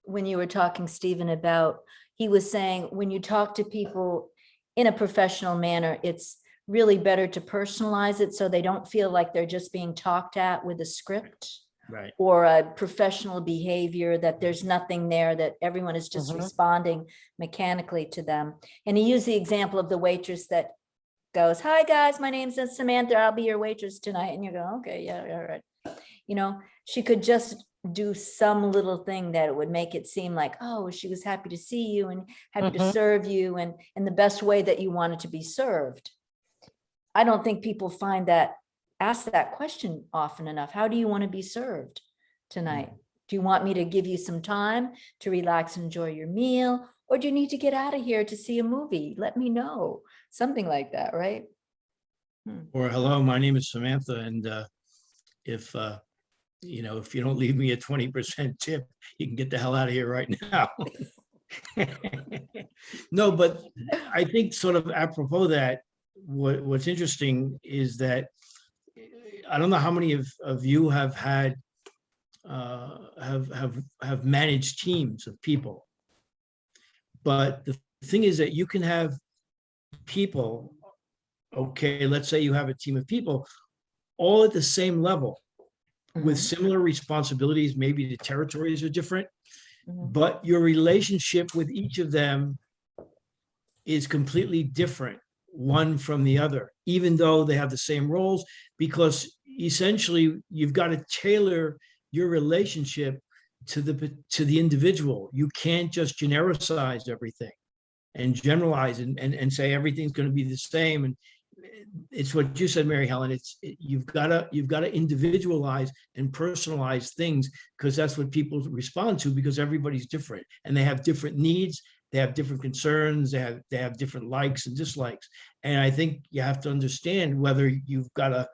when you were talking, Stephen, about, he was saying, when you talk to people in a professional manner, it's really better to personalize it so they don't feel like they're just being talked at with a script. Right. Or a professional behavior, that there's nothing there, that everyone is just responding mechanically to them. And he used the example of the waitress that goes, "Hi guys, my name's Samantha, I'll be your waitress tonight." And you go, "Okay, yeah, all right." You know, she could just do some little thing that would make it seem like, oh, she was happy to see you and happy to serve you, and in the best way that you wanted to be served. I don't think people ask that question often enough. How do you want to be served tonight? Do you want me to give you some time to relax and enjoy your meal? Or do you need to get out of here to see a movie? Let me know. Something like that, right? Or, hello, my name is Samantha, and if you know, if you don't leave me a 20% tip, you can get the hell out of here right now. No, but I think sort of apropos that, what's interesting is that I don't know how many of you have had have managed teams of people, but the thing is that you can have people, okay, let's say you have a team of people all at the same level with similar responsibilities. Maybe the territories are different, but your relationship with each of them is completely different, one from the other, even though they have the same roles, because essentially you've got to tailor your relationship to the individual. You can't just genericize everything and generalize and say everything's going to be the same. And it's what you said, Mary Helen. You've got to individualize and personalize things, because that's what people respond to, because everybody's different and they have different needs. They have different concerns, they have different likes and dislikes. And I think you have to understand whether you've got a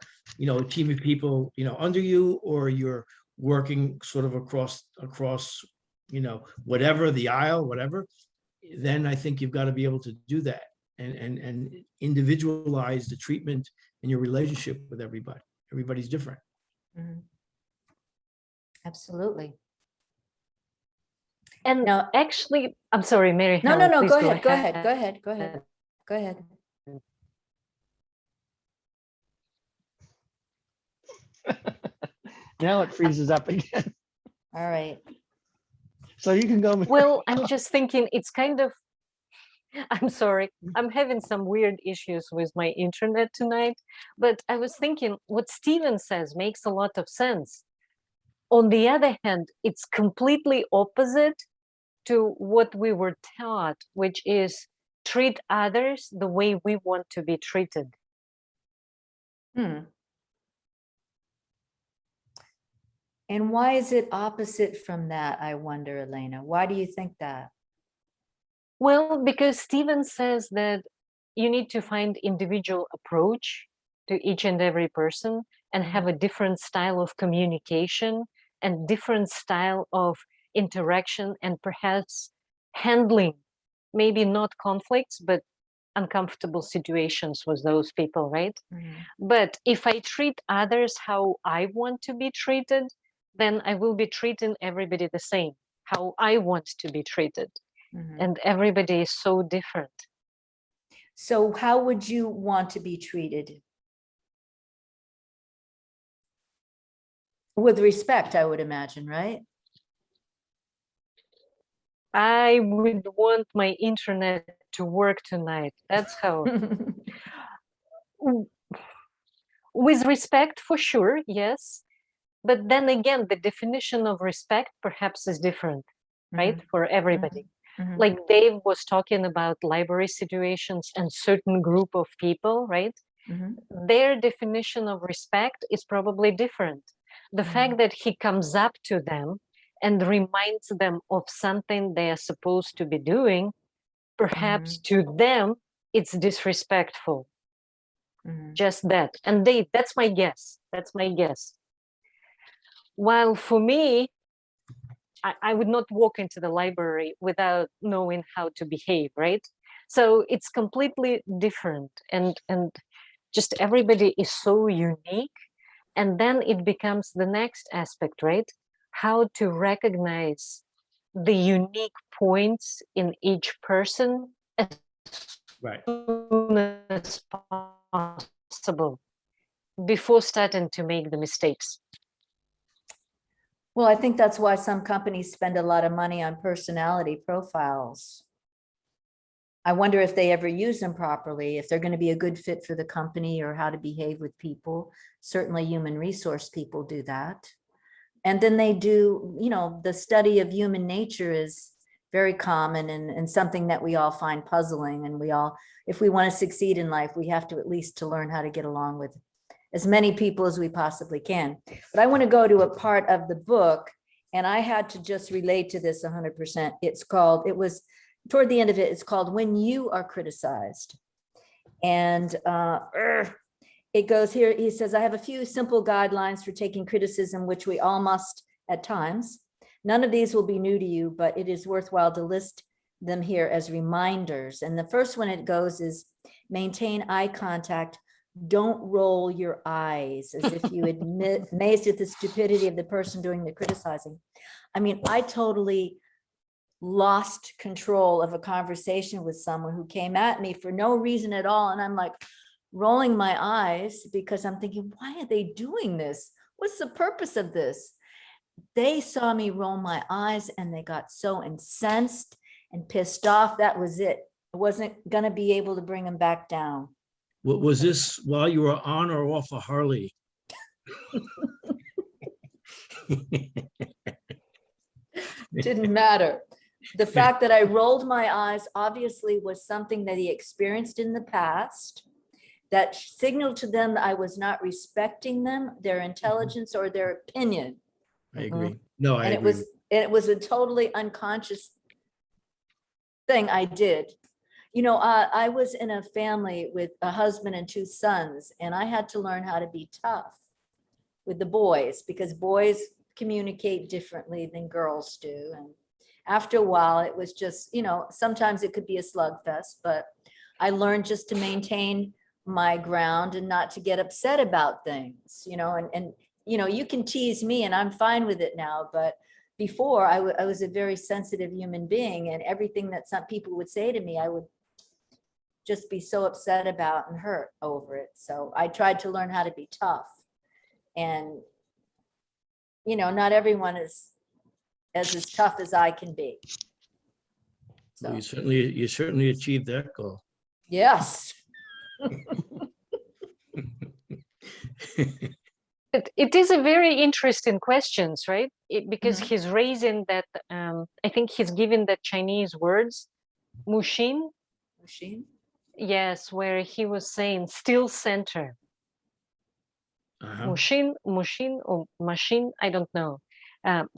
team of people, under you, or you're working sort of across whatever the aisle, whatever, then I think you've got to be able to do that and individualize the treatment and your relationship with everybody. Everybody's different. Mhm. Absolutely. And Now, actually, I'm sorry, Mary no, Helen, please go ahead, go ahead, go ahead, go ahead, go ahead. Now it freezes up again. All right. So you can go. Well, I'm just thinking it's kind of, I'm sorry, I'm having some weird issues with my internet tonight, but I was thinking what Stephen says makes a lot of sense. On the other hand, it's completely opposite to what we were taught, which is treat others the way we want to be treated. And why is it opposite from that, I wonder, Elena? Why do you think that? Well, because Stephen says that you need to find individual approach to each and every person and have a different style of communication and different style of interaction and perhaps handling, maybe not conflicts, but uncomfortable situations with those people, right? But if I treat others how I want to be treated, then I will be treating everybody the same, how I want to be treated. And everybody is so different. So how would you want to be treated? With respect, I would imagine, right? I would want my internet to work tonight. That's how. With respect, for sure, yes. But then again, the definition of respect perhaps is different, right? For everybody. Like Dave was talking about library situations and certain group of people, right? Their definition of respect is probably different. The fact that he comes up to them and reminds them of something they are supposed to be doing, perhaps to them, it's disrespectful. Just that. And that's my guess. That's my guess. While for me, I would not walk into the library without knowing how to behave, right? So it's completely different. And just everybody is so unique. And then it becomes the next aspect, right? How to recognize the unique points in each person as soon as possible before starting to make the mistakes. Well, I think that's why some companies spend a lot of money on personality profiles. I wonder if they ever use them properly, if they're going to be a good fit for the company or how to behave with people. Certainly human resource people do that. And then they do, the study of human nature is very common and something that we all find puzzling. And if we want to succeed in life, we have to at least to learn how to get along with as many people as we possibly can. But I want to go to a part of the book, and I had to just relate to this 100%. It was toward the end of it, it's called When You Are Criticized. And it goes here, he says, I have a few simple guidelines for taking criticism, which we all must at times. None of these will be new to you, but it is worthwhile to list them here as reminders. And the first one it goes is maintain eye contact. Don't roll your eyes as if you amazed at the stupidity of the person doing the criticizing. I mean, I totally lost control of a conversation with someone who came at me for no reason at all. And I'm like rolling my eyes because I'm thinking, why are they doing this? What's the purpose of this? They saw me roll my eyes and they got so incensed and pissed off. That was it. I wasn't going to be able to bring them back down. Was this while you were on or off a Harley? Didn't matter. The fact that I rolled my eyes obviously was something that he experienced in the past that signaled to them that I was not respecting them, their intelligence or their opinion. I agree. No, I And agree. it was a totally unconscious thing I did. I was in a family with a husband and two sons, and I had to learn how to be tough with the boys because boys communicate differently than girls do. after a while, it was just, sometimes it could be a slugfest, but I learned just to maintain my ground and not to get upset about things, and you can tease me and I'm fine with it now, but before I was a very sensitive human being, and everything that some people would say to me, I would just be so upset about and hurt over it. So I tried to learn how to be tough, and not everyone is as tough as I can be. Well, So, you certainly achieved that goal. yes. It is a very interesting questions, right? Because Mhm. he's raising that, I think he's given that Chinese words, mushin, Machine. yes, where he was saying still center. Uh-huh. Mushin or machine, I don't know.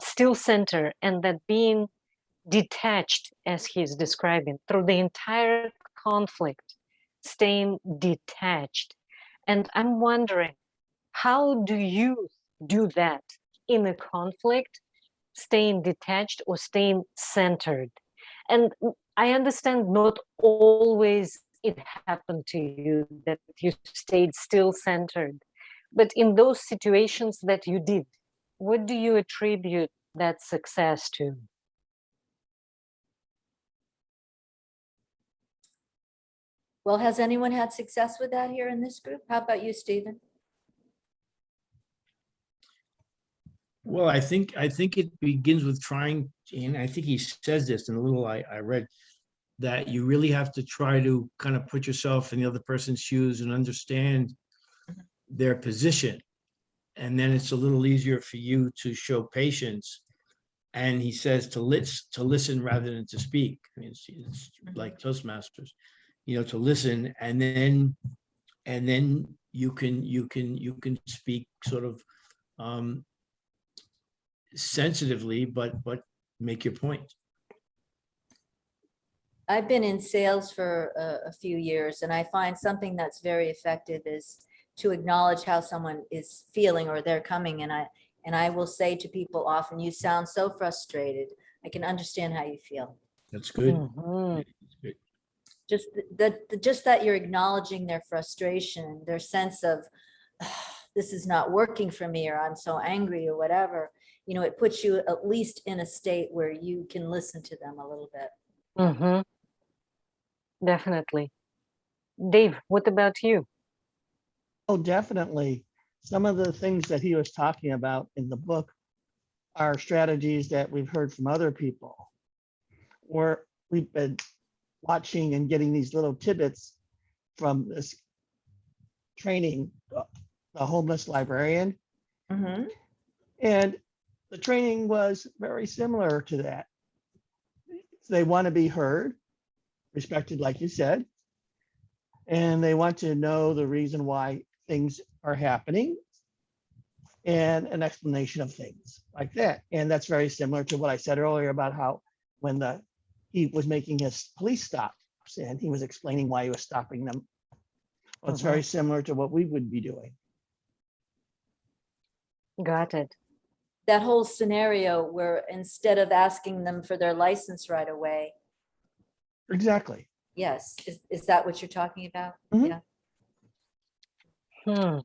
Still center, and that being detached, as he's describing, through the entire conflict, staying detached. And I'm wondering, how do you do that in a conflict, staying detached or staying centered? And I understand not always it happened to you that you stayed still centered, but in those situations that you did, what do you attribute that success to? Well, has anyone had success with that here in this group? How about you, Stephen? Well, I think it begins with trying, and I think he says this in a little I read, that you really have to try to kind of put yourself in the other person's shoes and understand their position. And then it's a little easier for you to show patience. And he says to listen rather than to speak. I mean, it's like Toastmasters, to listen, and then you can speak sort of sensitively, but make your point. I've been in sales for a few years, and I find something that's very effective is to acknowledge how someone is feeling or they're coming. And I will say to people often, you sound so frustrated. I can understand how you feel. That's good. Mhm. That's good. Just that you're acknowledging their frustration, their sense of this is not working for me, or I'm so angry, or whatever. It puts you at least in a state where you can listen to them a little bit. Mm-hmm. Definitely. Dave, what about you? Oh, definitely. Some of the things that he was talking about in the book are strategies that we've heard from other people, or we've been watching and getting these little tidbits from this training, the homeless librarian. Mhm. And the training was very similar to that. They want to be heard, respected, like you said, and they want to know the reason why things are happening and an explanation of things like that. And that's very similar to what I said earlier about how when he was making his police stops and he was explaining why he was stopping them. Well, it's very similar to what we would be doing. Got it. That whole scenario where instead of asking them for their license right away, Exactly. yes, is that what you're talking about? Mhm. Yeah.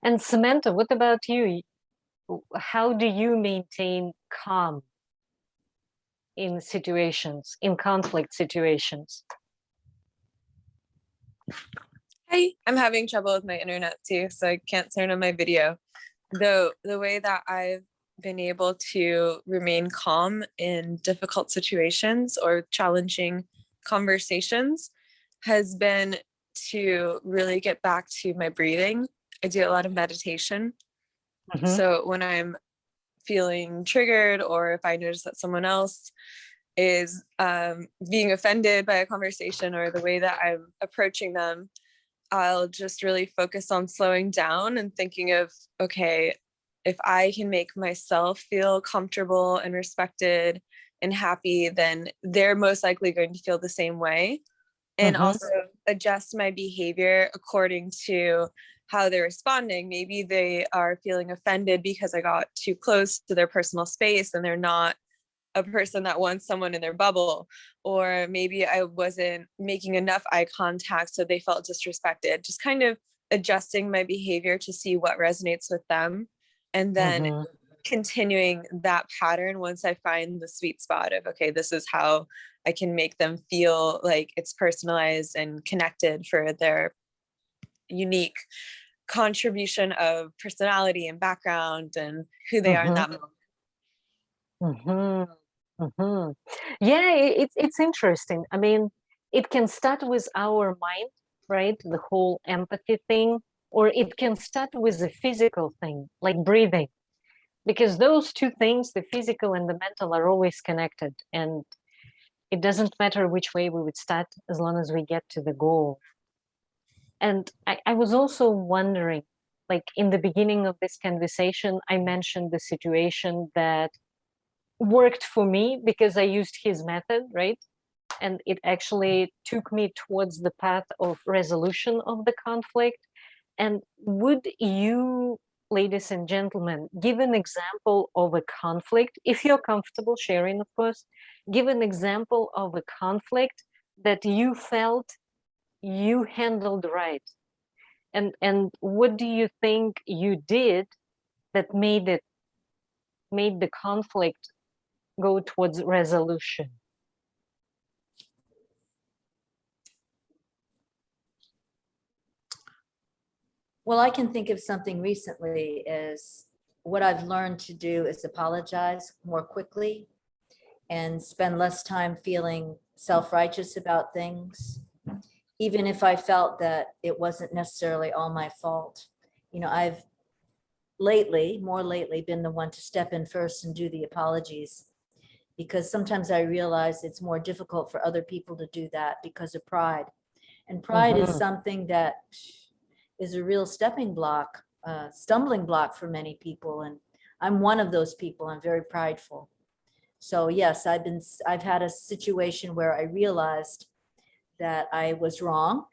And Samantha, what about you? How do you maintain calm in situations, in conflict situations? Hi, I'm having trouble with my internet too, so I can't turn on my video. Though the way that I've been able to remain calm in difficult situations or challenging conversations has been to really get back to my breathing. I do a lot of meditation. Mhm. So when I'm feeling triggered, or if I notice that someone else is being offended by a conversation or the way that I'm approaching them, I'll just really focus on slowing down and thinking of, okay, if I can make myself feel comfortable and respected and happy, then they're most likely going to feel the same way. And also adjust my behavior according to how they're responding. Maybe they are feeling offended because I got too close to their personal space and they're not a person that wants someone in their bubble, or maybe I wasn't making enough eye contact, so they felt disrespected. Just kind of adjusting my behavior to see what resonates with them, and then continuing that pattern once I find the sweet spot of, okay, this is how I can make them feel like it's personalized and connected for their unique contribution of personality and background and who they are in that moment. Yeah, it's interesting. I mean, it can start with our mind, right? The whole empathy thing, or it can start with a physical thing, like breathing, because those two things, the physical and the mental, are always connected. And it doesn't matter which way we would start as long as we get to the goal. And I was also wondering, like in the beginning of this conversation, I mentioned the situation that worked for me because I used his method, right? And it actually took me towards the path of resolution of the conflict. And would you, ladies and gentlemen, give an example of a conflict, if you're comfortable sharing, of course, give an example of a conflict that you felt you handled right? And what do you think you did that made the conflict go towards resolution? Well, I can think of something recently is what I've learned to do is apologize more quickly and spend less time feeling self-righteous about things, even if I felt that it wasn't necessarily all my fault. You know, I've more lately been the one to step in first and do the apologies, because sometimes I realize it's more difficult for other people to do that because of pride. And pride is something that is a real stumbling block for many people. And I'm one of those people. I'm very prideful. So yes, I've had a situation where I realized that I was wrong.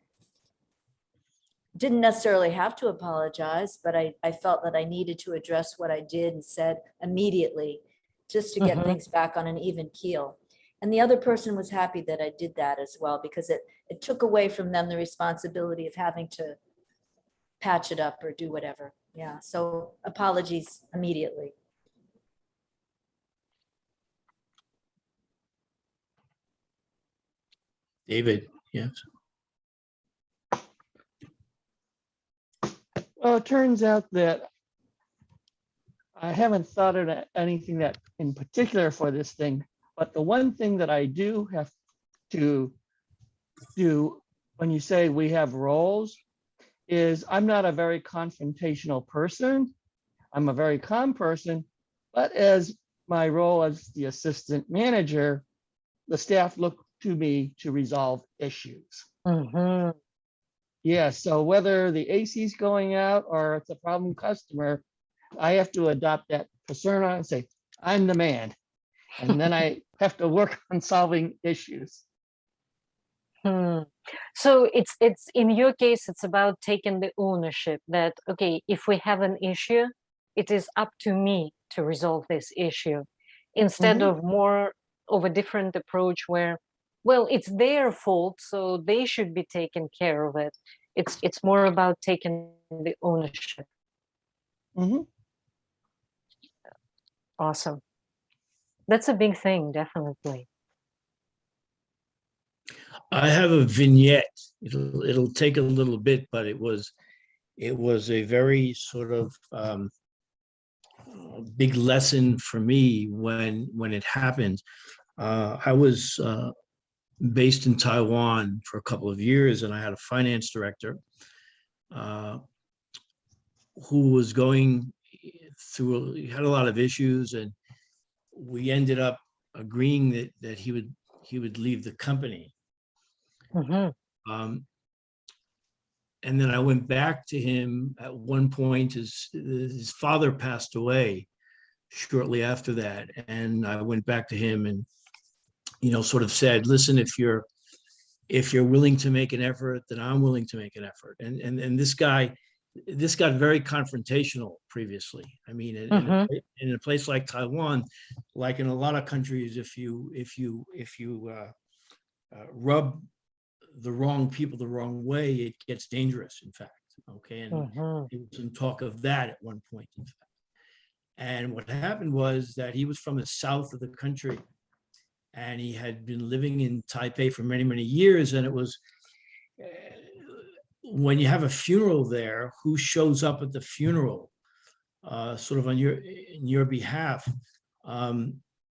Didn't necessarily have to apologize, but I felt that I needed to address what I did and said immediately, just to get things back on an even keel. And the other person was happy that I did that as well, because it took away from them the responsibility of having to patch it up or do whatever. Yeah, so apologies immediately. David, yes. Well, it turns out that I haven't thought of anything that in particular for this thing, but the one thing that I do have to do when you say we have roles is I'm not a very confrontational person. I'm a very calm person, but as my role as the assistant manager, the staff look to me to resolve issues. Yeah, so whether the AC is going out or it's a problem customer, I have to adopt that persona and say, I'm the man. And then I have to work on solving issues. So it's in your case, it's about taking the ownership that, okay, if we have an issue, it is up to me to resolve this issue, instead of more of a different approach where, well, it's their fault, so they should be taking care of it. It's more about taking the ownership. Awesome. That's a big thing, definitely. I have a vignette. It'll take a little bit, but it was a very sort of big lesson for me when it happened. I was based in Taiwan for a couple of years, and I had a finance director who was going through, he had a lot of issues, and we ended up agreeing that he would leave the company. And then I went back to him at one point. His father passed away shortly after that, and I went back to him and, sort of said, listen, if you're willing to make an effort, then I'm willing to make an effort. And this got very confrontational previously. I mean, in a place like Taiwan, like in a lot of countries, if you rub the wrong people the wrong way, it gets dangerous, in fact. Okay. And Mhm. there was some talk of that at one point, in fact. And what happened was that he was from the south of the country, and he had been living in Taipei for many, many years. And it was when you have a funeral there, who shows up at the funeral, sort of in your behalf,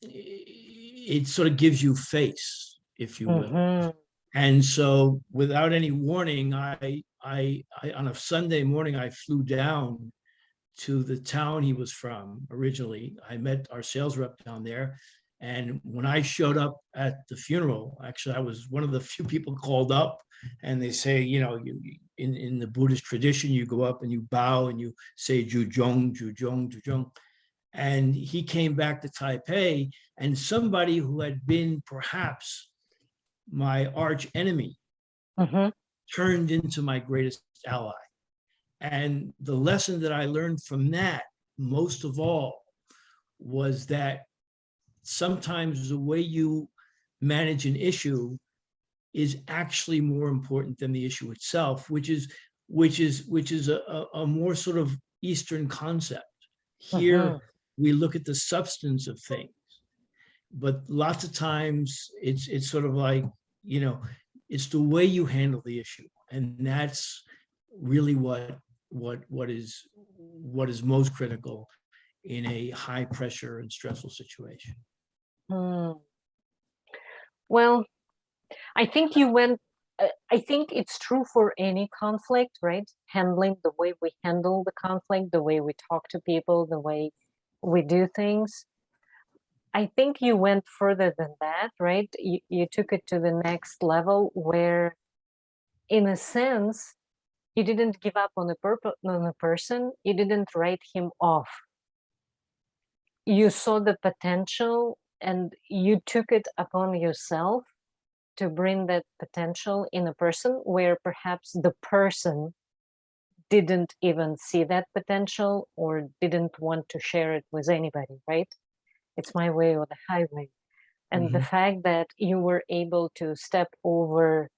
it sort of gives you face, if you will. Mhm. And so, without any warning, I on a Sunday morning, I flew down to the town he was from originally. I met our sales rep down there. And when I showed up at the funeral, actually, I was one of the few people called up, and they say, you know, in the Buddhist tradition, you go up and you bow and you say, Jujong, Jujong, Jujong. And he came back to Taipei, and somebody who had been perhaps my arch enemy Mhm. turned into my greatest ally. And the lesson that I learned from that, most of all, was that sometimes the way you manage an issue is actually more important than the issue itself, which is a more sort of Eastern concept. Here, Mhm. we look at the substance of things, but lots of times it's sort of like, you know, it's the way you handle the issue, and that's really what is most critical in a high pressure and stressful situation. Hmm. Well, I think I think it's true for any conflict, right? Handling the way we handle the conflict, the way we talk to people, the way we do things. I think you went further than that, right? You took it to the next level where, in a sense, you didn't give up on a person. You didn't write him off. You saw the potential and you took it upon yourself to bring that potential in a person where perhaps the person didn't even see that potential or didn't want to share it with anybody, right? It's my way or the highway. And the Mhm. fact that you were able to step over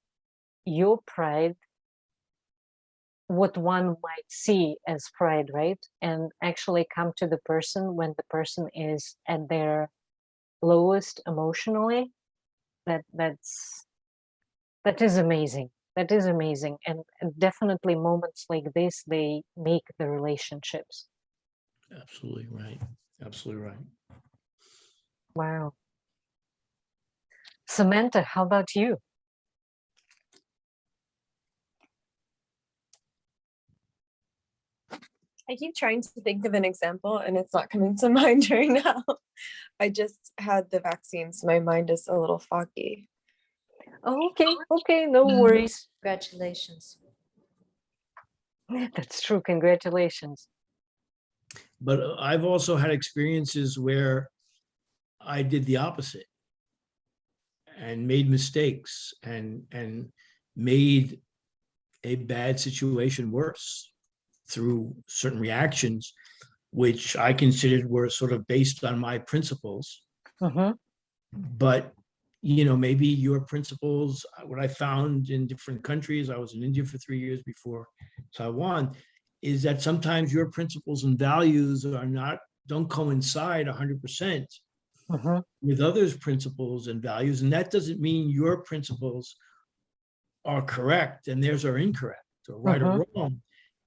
your pride, what one might see as pride, right? And actually come to the person when the person is at their lowest emotionally, that is amazing. That is amazing. And definitely moments like this, they make the relationships. Absolutely right. Absolutely right. Wow. Samantha, how about you? I keep trying to think of an example and it's not coming to mind right now. I just had the vaccine, so my mind is a little foggy. Oh, okay, no worries. Congratulations. That's true. Congratulations. But I've also had experiences where I did the opposite and made mistakes and made a bad situation worse through certain reactions, which I considered were sort of based on my principles. Mm-hmm. But, you know, maybe your principles, what I found in different countries, I was in India for 3 years before Taiwan, is that sometimes your principles and values don't coincide 100% Mm-hmm. with others' principles and values. And that doesn't mean your principles are correct and theirs are incorrect or right Mm-hmm. or wrong.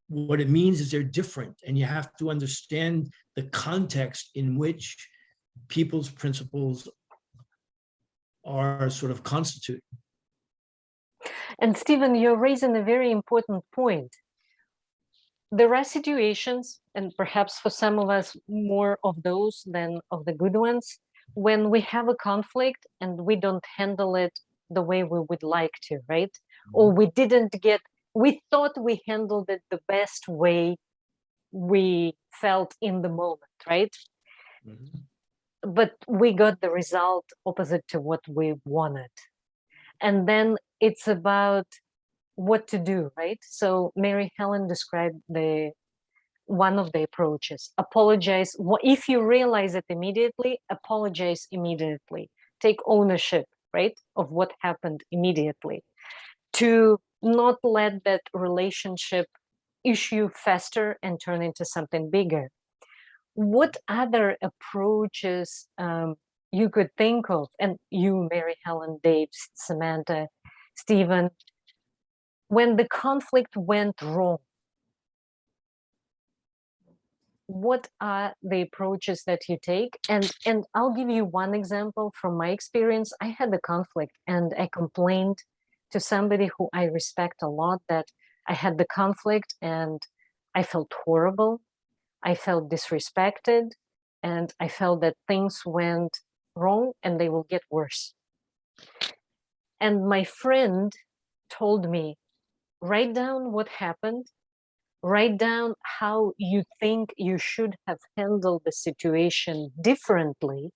What it means is they're different, and you have to understand the context in which people's principles are sort of constituted. And Stephen, you're raising a very important point. There are situations, and perhaps for some of us, more of those than of the good ones, when we have a conflict and we don't handle it the way we would like to, right? Or we thought we handled it the best way we felt in the moment, right? Mhm. But we got the result opposite to what we wanted. And then it's about what to do, right? So Mary Helen described the one of the approaches. Apologize. If you realize it immediately, apologize immediately. Take ownership, right, of what happened immediately. To not let that relationship issue fester and turn into something bigger. What other approaches you could think of, and you, Mary Helen, Dave, Samantha, Stephen, when the conflict went wrong? What are the approaches that you take? And I'll give you one example from my experience. I had a conflict and I complained to somebody who I respect a lot that I had the conflict and I felt horrible. I felt disrespected and I felt that things went wrong and they will get worse. And my friend told me, write down what happened. Write down how you think you should have handled the situation differently,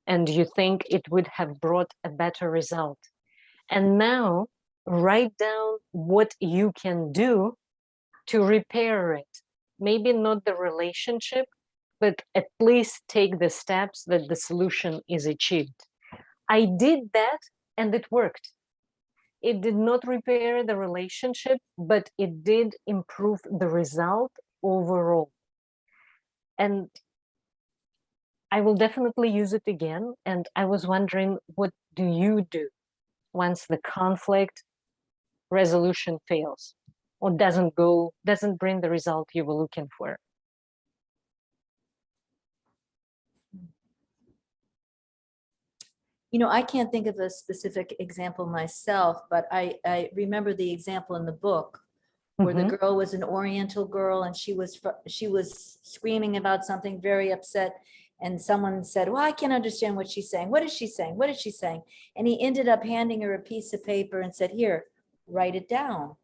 and you think it would have brought a better result. And now write down what you can do to repair it. Maybe not the relationship, but at least take the steps that the solution is achieved. I did that and it worked. It did not repair the relationship, but it did improve the result overall. And I will definitely use it again. And I was wondering, what do you do once the conflict resolution fails or doesn't bring the result you were looking for? You know, I can't think of a specific example myself, but I remember the example in the book where the girl was an Oriental girl and she was screaming about something, very upset. And someone said, well, I can't understand what she's saying. What is she saying? What is she saying? And he ended up handing her a piece of paper and said, here, write it down.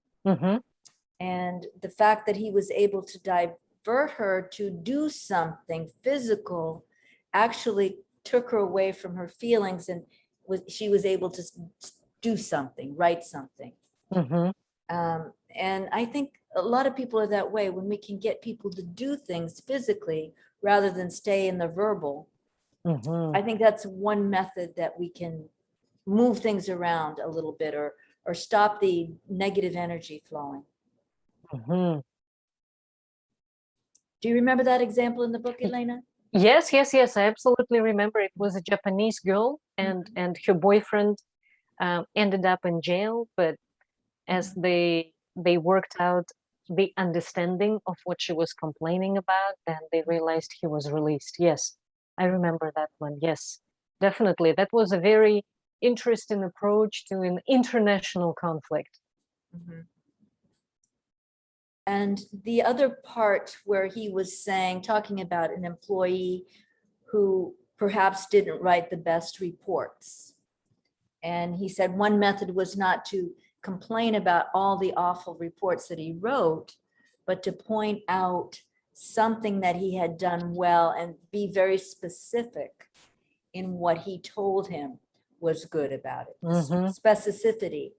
And the fact that he was able to divert her to do something physical actually took her away from her feelings, and she was able to do something, write something. And I think a lot of people are that way when we can get people to do things physically rather than stay in the verbal. I think that's one method that we can move things around a little bit or stop the negative energy flowing. Do you remember that example in the book, Elena? Yes. I absolutely remember. It was a Japanese girl and her boyfriend ended up in jail, but as they worked out the understanding of what she was complaining about, then they realized he was released. Yes, I remember that one. Yes, definitely. That was a very interesting approach to an international conflict. And the other part where he was talking about an employee who perhaps didn't write the best reports. And he said one method was not to complain about all the awful reports that he wrote, but to point out something that he had done well and be very specific in what he told him was good about it. Specificity.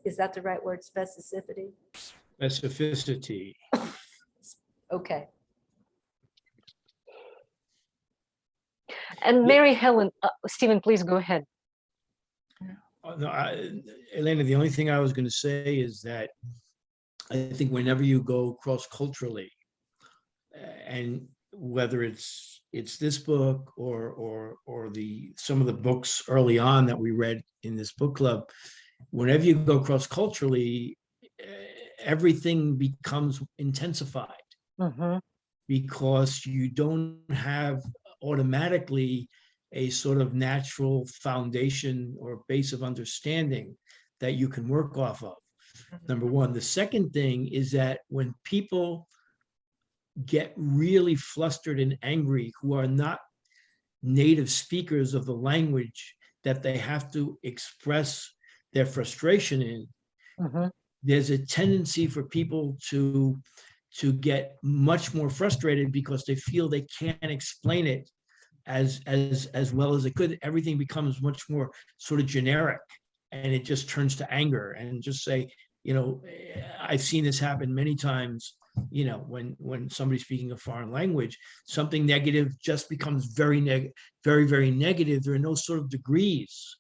Is that the right word? Specificity? Specificity. Okay. And Mary Helen, Stephen, please go ahead. No, Elena, the only thing I was going to say is that I think whenever you go cross-culturally, and whether it's this book or some of the books early on that we read in this book club, whenever you go cross-culturally, everything becomes intensified because you don't have automatically a sort of natural foundation or base of understanding that you can work off of. Number one. The second thing is that when people get really flustered and angry, who are not native speakers of the language that they have to express their frustration in, there's a tendency for people to get much more frustrated because they feel they can't explain it as well as it could. Everything becomes much more sort of generic, and it just turns to anger. And just say, you know, I've seen this happen many times when somebody's speaking a foreign language, something negative just becomes very negative. There are no sort of degrees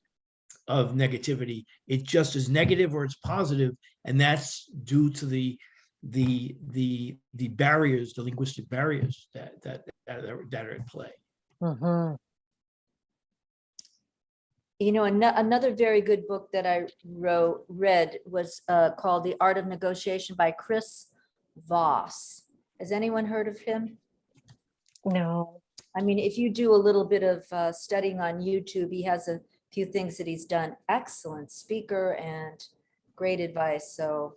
of negativity. It just is negative or it's positive, and that's due to the barriers, the linguistic barriers that are at play. Mm-hmm. Another very good book that I read was called The Art of Negotiation by Chris Voss. Has anyone heard of him? No. I mean, if you do a little bit of studying on YouTube, he has a few things that he's done. Excellent speaker and great advice. So,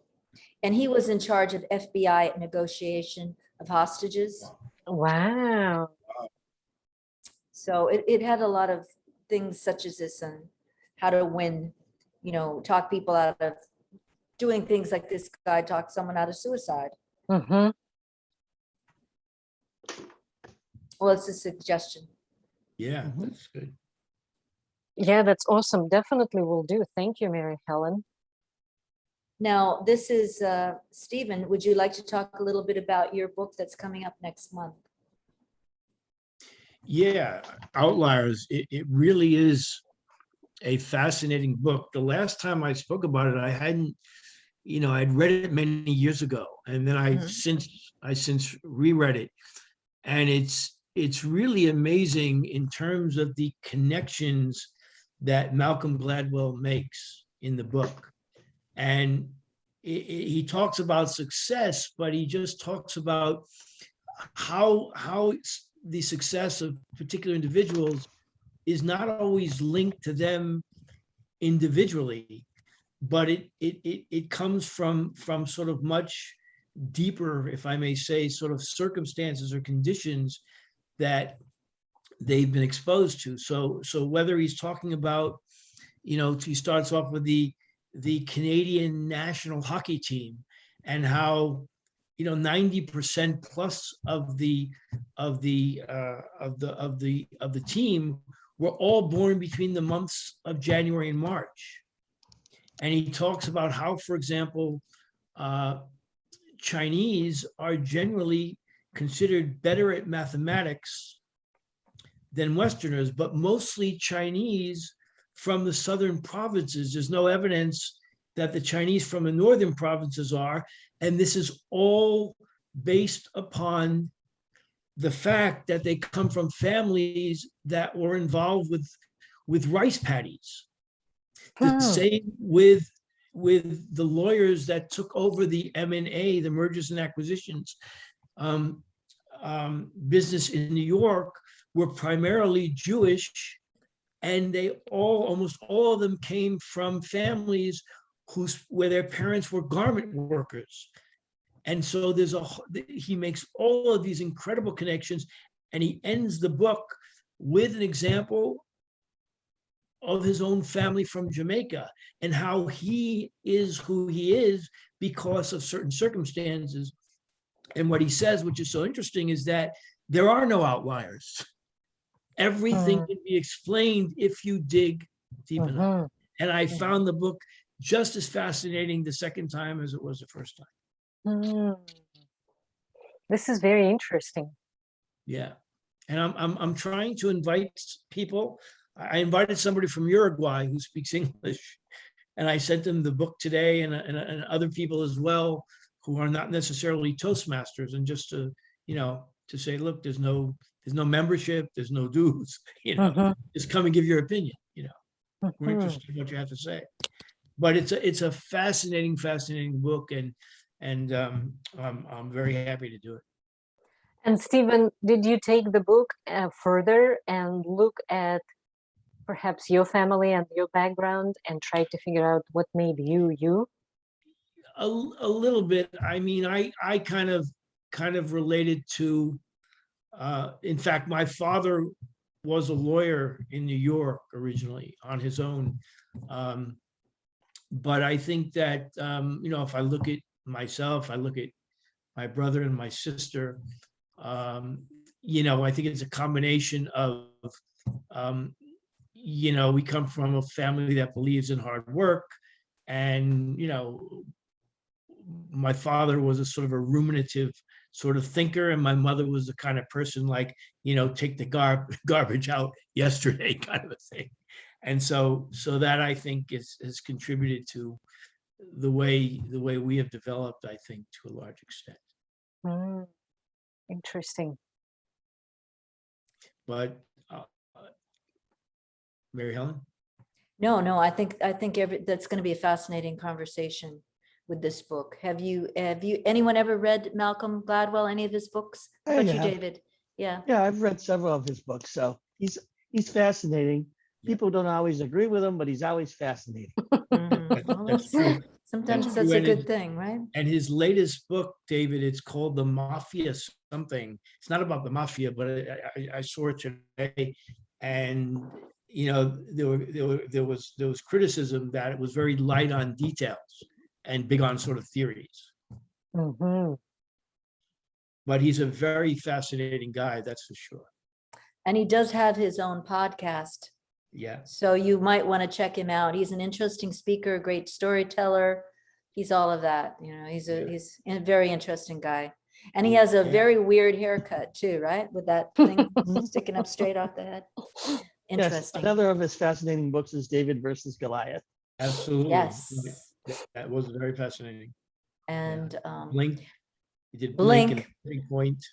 and he was in charge of FBI negotiation of hostages. Wow. So it had a lot of things such as this and how to win, talk people out of doing things like this guy talked someone out of suicide. Mm-hmm. Well, it's a suggestion. Yeah, that's good. Yeah, that's awesome. Definitely will do. Thank you, Mary Helen. Now, this is Stephen. Would you like to talk a little bit about your book that's coming up next month? Yeah, Outliers. It really is a fascinating book. The last time I spoke about it, I hadn't, I'd read it many years ago, and then I since reread it, and it's really amazing in terms of the connections that Malcolm Gladwell makes in the book. And he talks about success, but he just talks about how the success of particular individuals is not always linked to them individually, but it comes from sort of much deeper, if I may say, sort of circumstances or conditions that they've been exposed to. So whether he's talking about, he starts off with the Canadian national hockey team and how 90% plus of the team were all born between the months of January and March. And he talks about how, for example, Chinese are generally considered better at mathematics than Westerners, but mostly Chinese from the southern provinces. There's no evidence that the Chinese from the northern provinces are, and this is all based upon the fact that they come from families that were involved with rice paddies. The same with the lawyers that took over the M&A, the mergers and acquisitions business in New York, were primarily Jewish, and they almost all of them came from families where their parents were garment workers. And so he makes all of these incredible connections, and he ends the book with an example of his own family from Jamaica and how he is who he is because of certain circumstances. And what he says, which is so interesting, is that there are no outliers. Everything can be explained if you dig deep enough. And I found the book just as fascinating the second time as it was the first time. This is very interesting. Yeah. And I'm trying to invite people. I invited somebody from Uruguay who speaks English, and I sent them the book today, and other people as well who are not necessarily Toastmasters, and just to say, look, there's no membership, there's no dues, just come and give your opinion. We're interested in what you have to say. But it's a fascinating book, and I'm very happy to do it. And Stephen, did you take the book further and look at perhaps your family and your background and try to figure out what made you you? A little bit. I mean, I kind of related to. In fact, my father was a lawyer in New York originally on his own. But I think that, if I look at myself, I look at my brother and my sister, I think it's a combination of, we come from a family that believes in hard work, and, my father was a sort of a ruminative sort of thinker, and my mother was the kind of person like, take the garbage out yesterday kind of a thing. And so that I think has contributed to the way we have developed, I think, to a large extent. Interesting. But Mary Helen? No, I think that's going to be a fascinating conversation with this book. Have you anyone ever read Malcolm Gladwell, any of his books? How about you, have. David? Yeah. Yeah, I've read several of his books, so he's fascinating. People don't always agree with him, but he's always fascinating. Well, That's true. sometimes That's that's true, a and good it- thing, right? And his latest book, David, it's called The Mafia something. It's not about the mafia, but I saw it today, and there was criticism that it was very light on details and big on sort of theories. Mhm. But he's a very fascinating guy, that's for sure. And he does have his own podcast, Yeah. so you might want to check him out. He's an interesting speaker, a great storyteller. He's all of that. He's a very interesting guy. And he has a very weird haircut too, right? With that thing sticking up straight off the head. Yes, Interesting. another of his fascinating books is David versus Goliath. Absolutely. Yes. That was very fascinating. And Blink. He did Blink and Turning Point.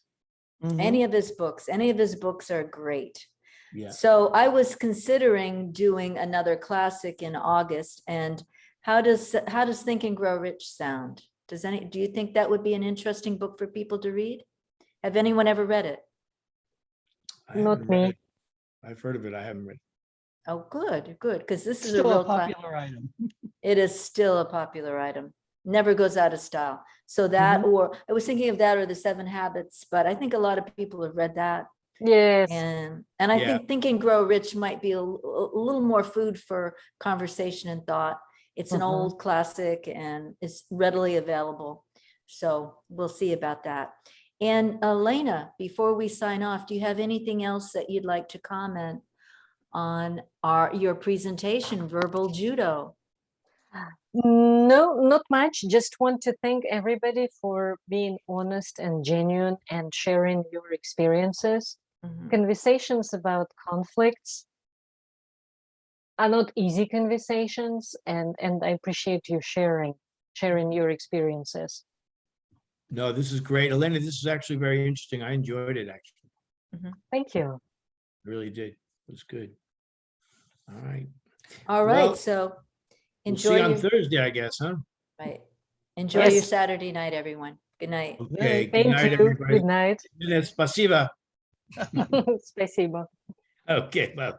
any of his books are great. Yeah. So I was considering doing another classic in August. And how does Think and Grow Rich sound? Do you think that would be an interesting book for people to read? Have anyone ever read it? I Not haven't read me. it. I've heard of it. I haven't read it. Oh, good, because this is a Still real a popular item. It is still a popular item. Never goes out of style. So that, or I was thinking of that or the 7 Habits, but I think a lot of people have read that. Yes. And I Yeah. think Think and Grow Rich might be a little more food for conversation and thought. It's an old classic and it's readily available. So we'll see about that. And Elena, before we sign off, do you have anything else that you'd like to comment on your presentation, Verbal Judo? No, not much. Just want to thank everybody for being honest and genuine and sharing your experiences. Conversations about conflicts are not easy conversations, and I appreciate you sharing your experiences. No, this is great. Elena, this is actually very interesting. I enjoyed it, actually. Thank you. I really did. It was good. All right. All right, Well, so We'll enjoy see you on your, Thursday, I guess, huh? right. Enjoy your Yes. Saturday night, everyone. Good night. Okay. Good Thank night, you. everybody. Good night. Spasiba. Спасибо. Okay. Bye.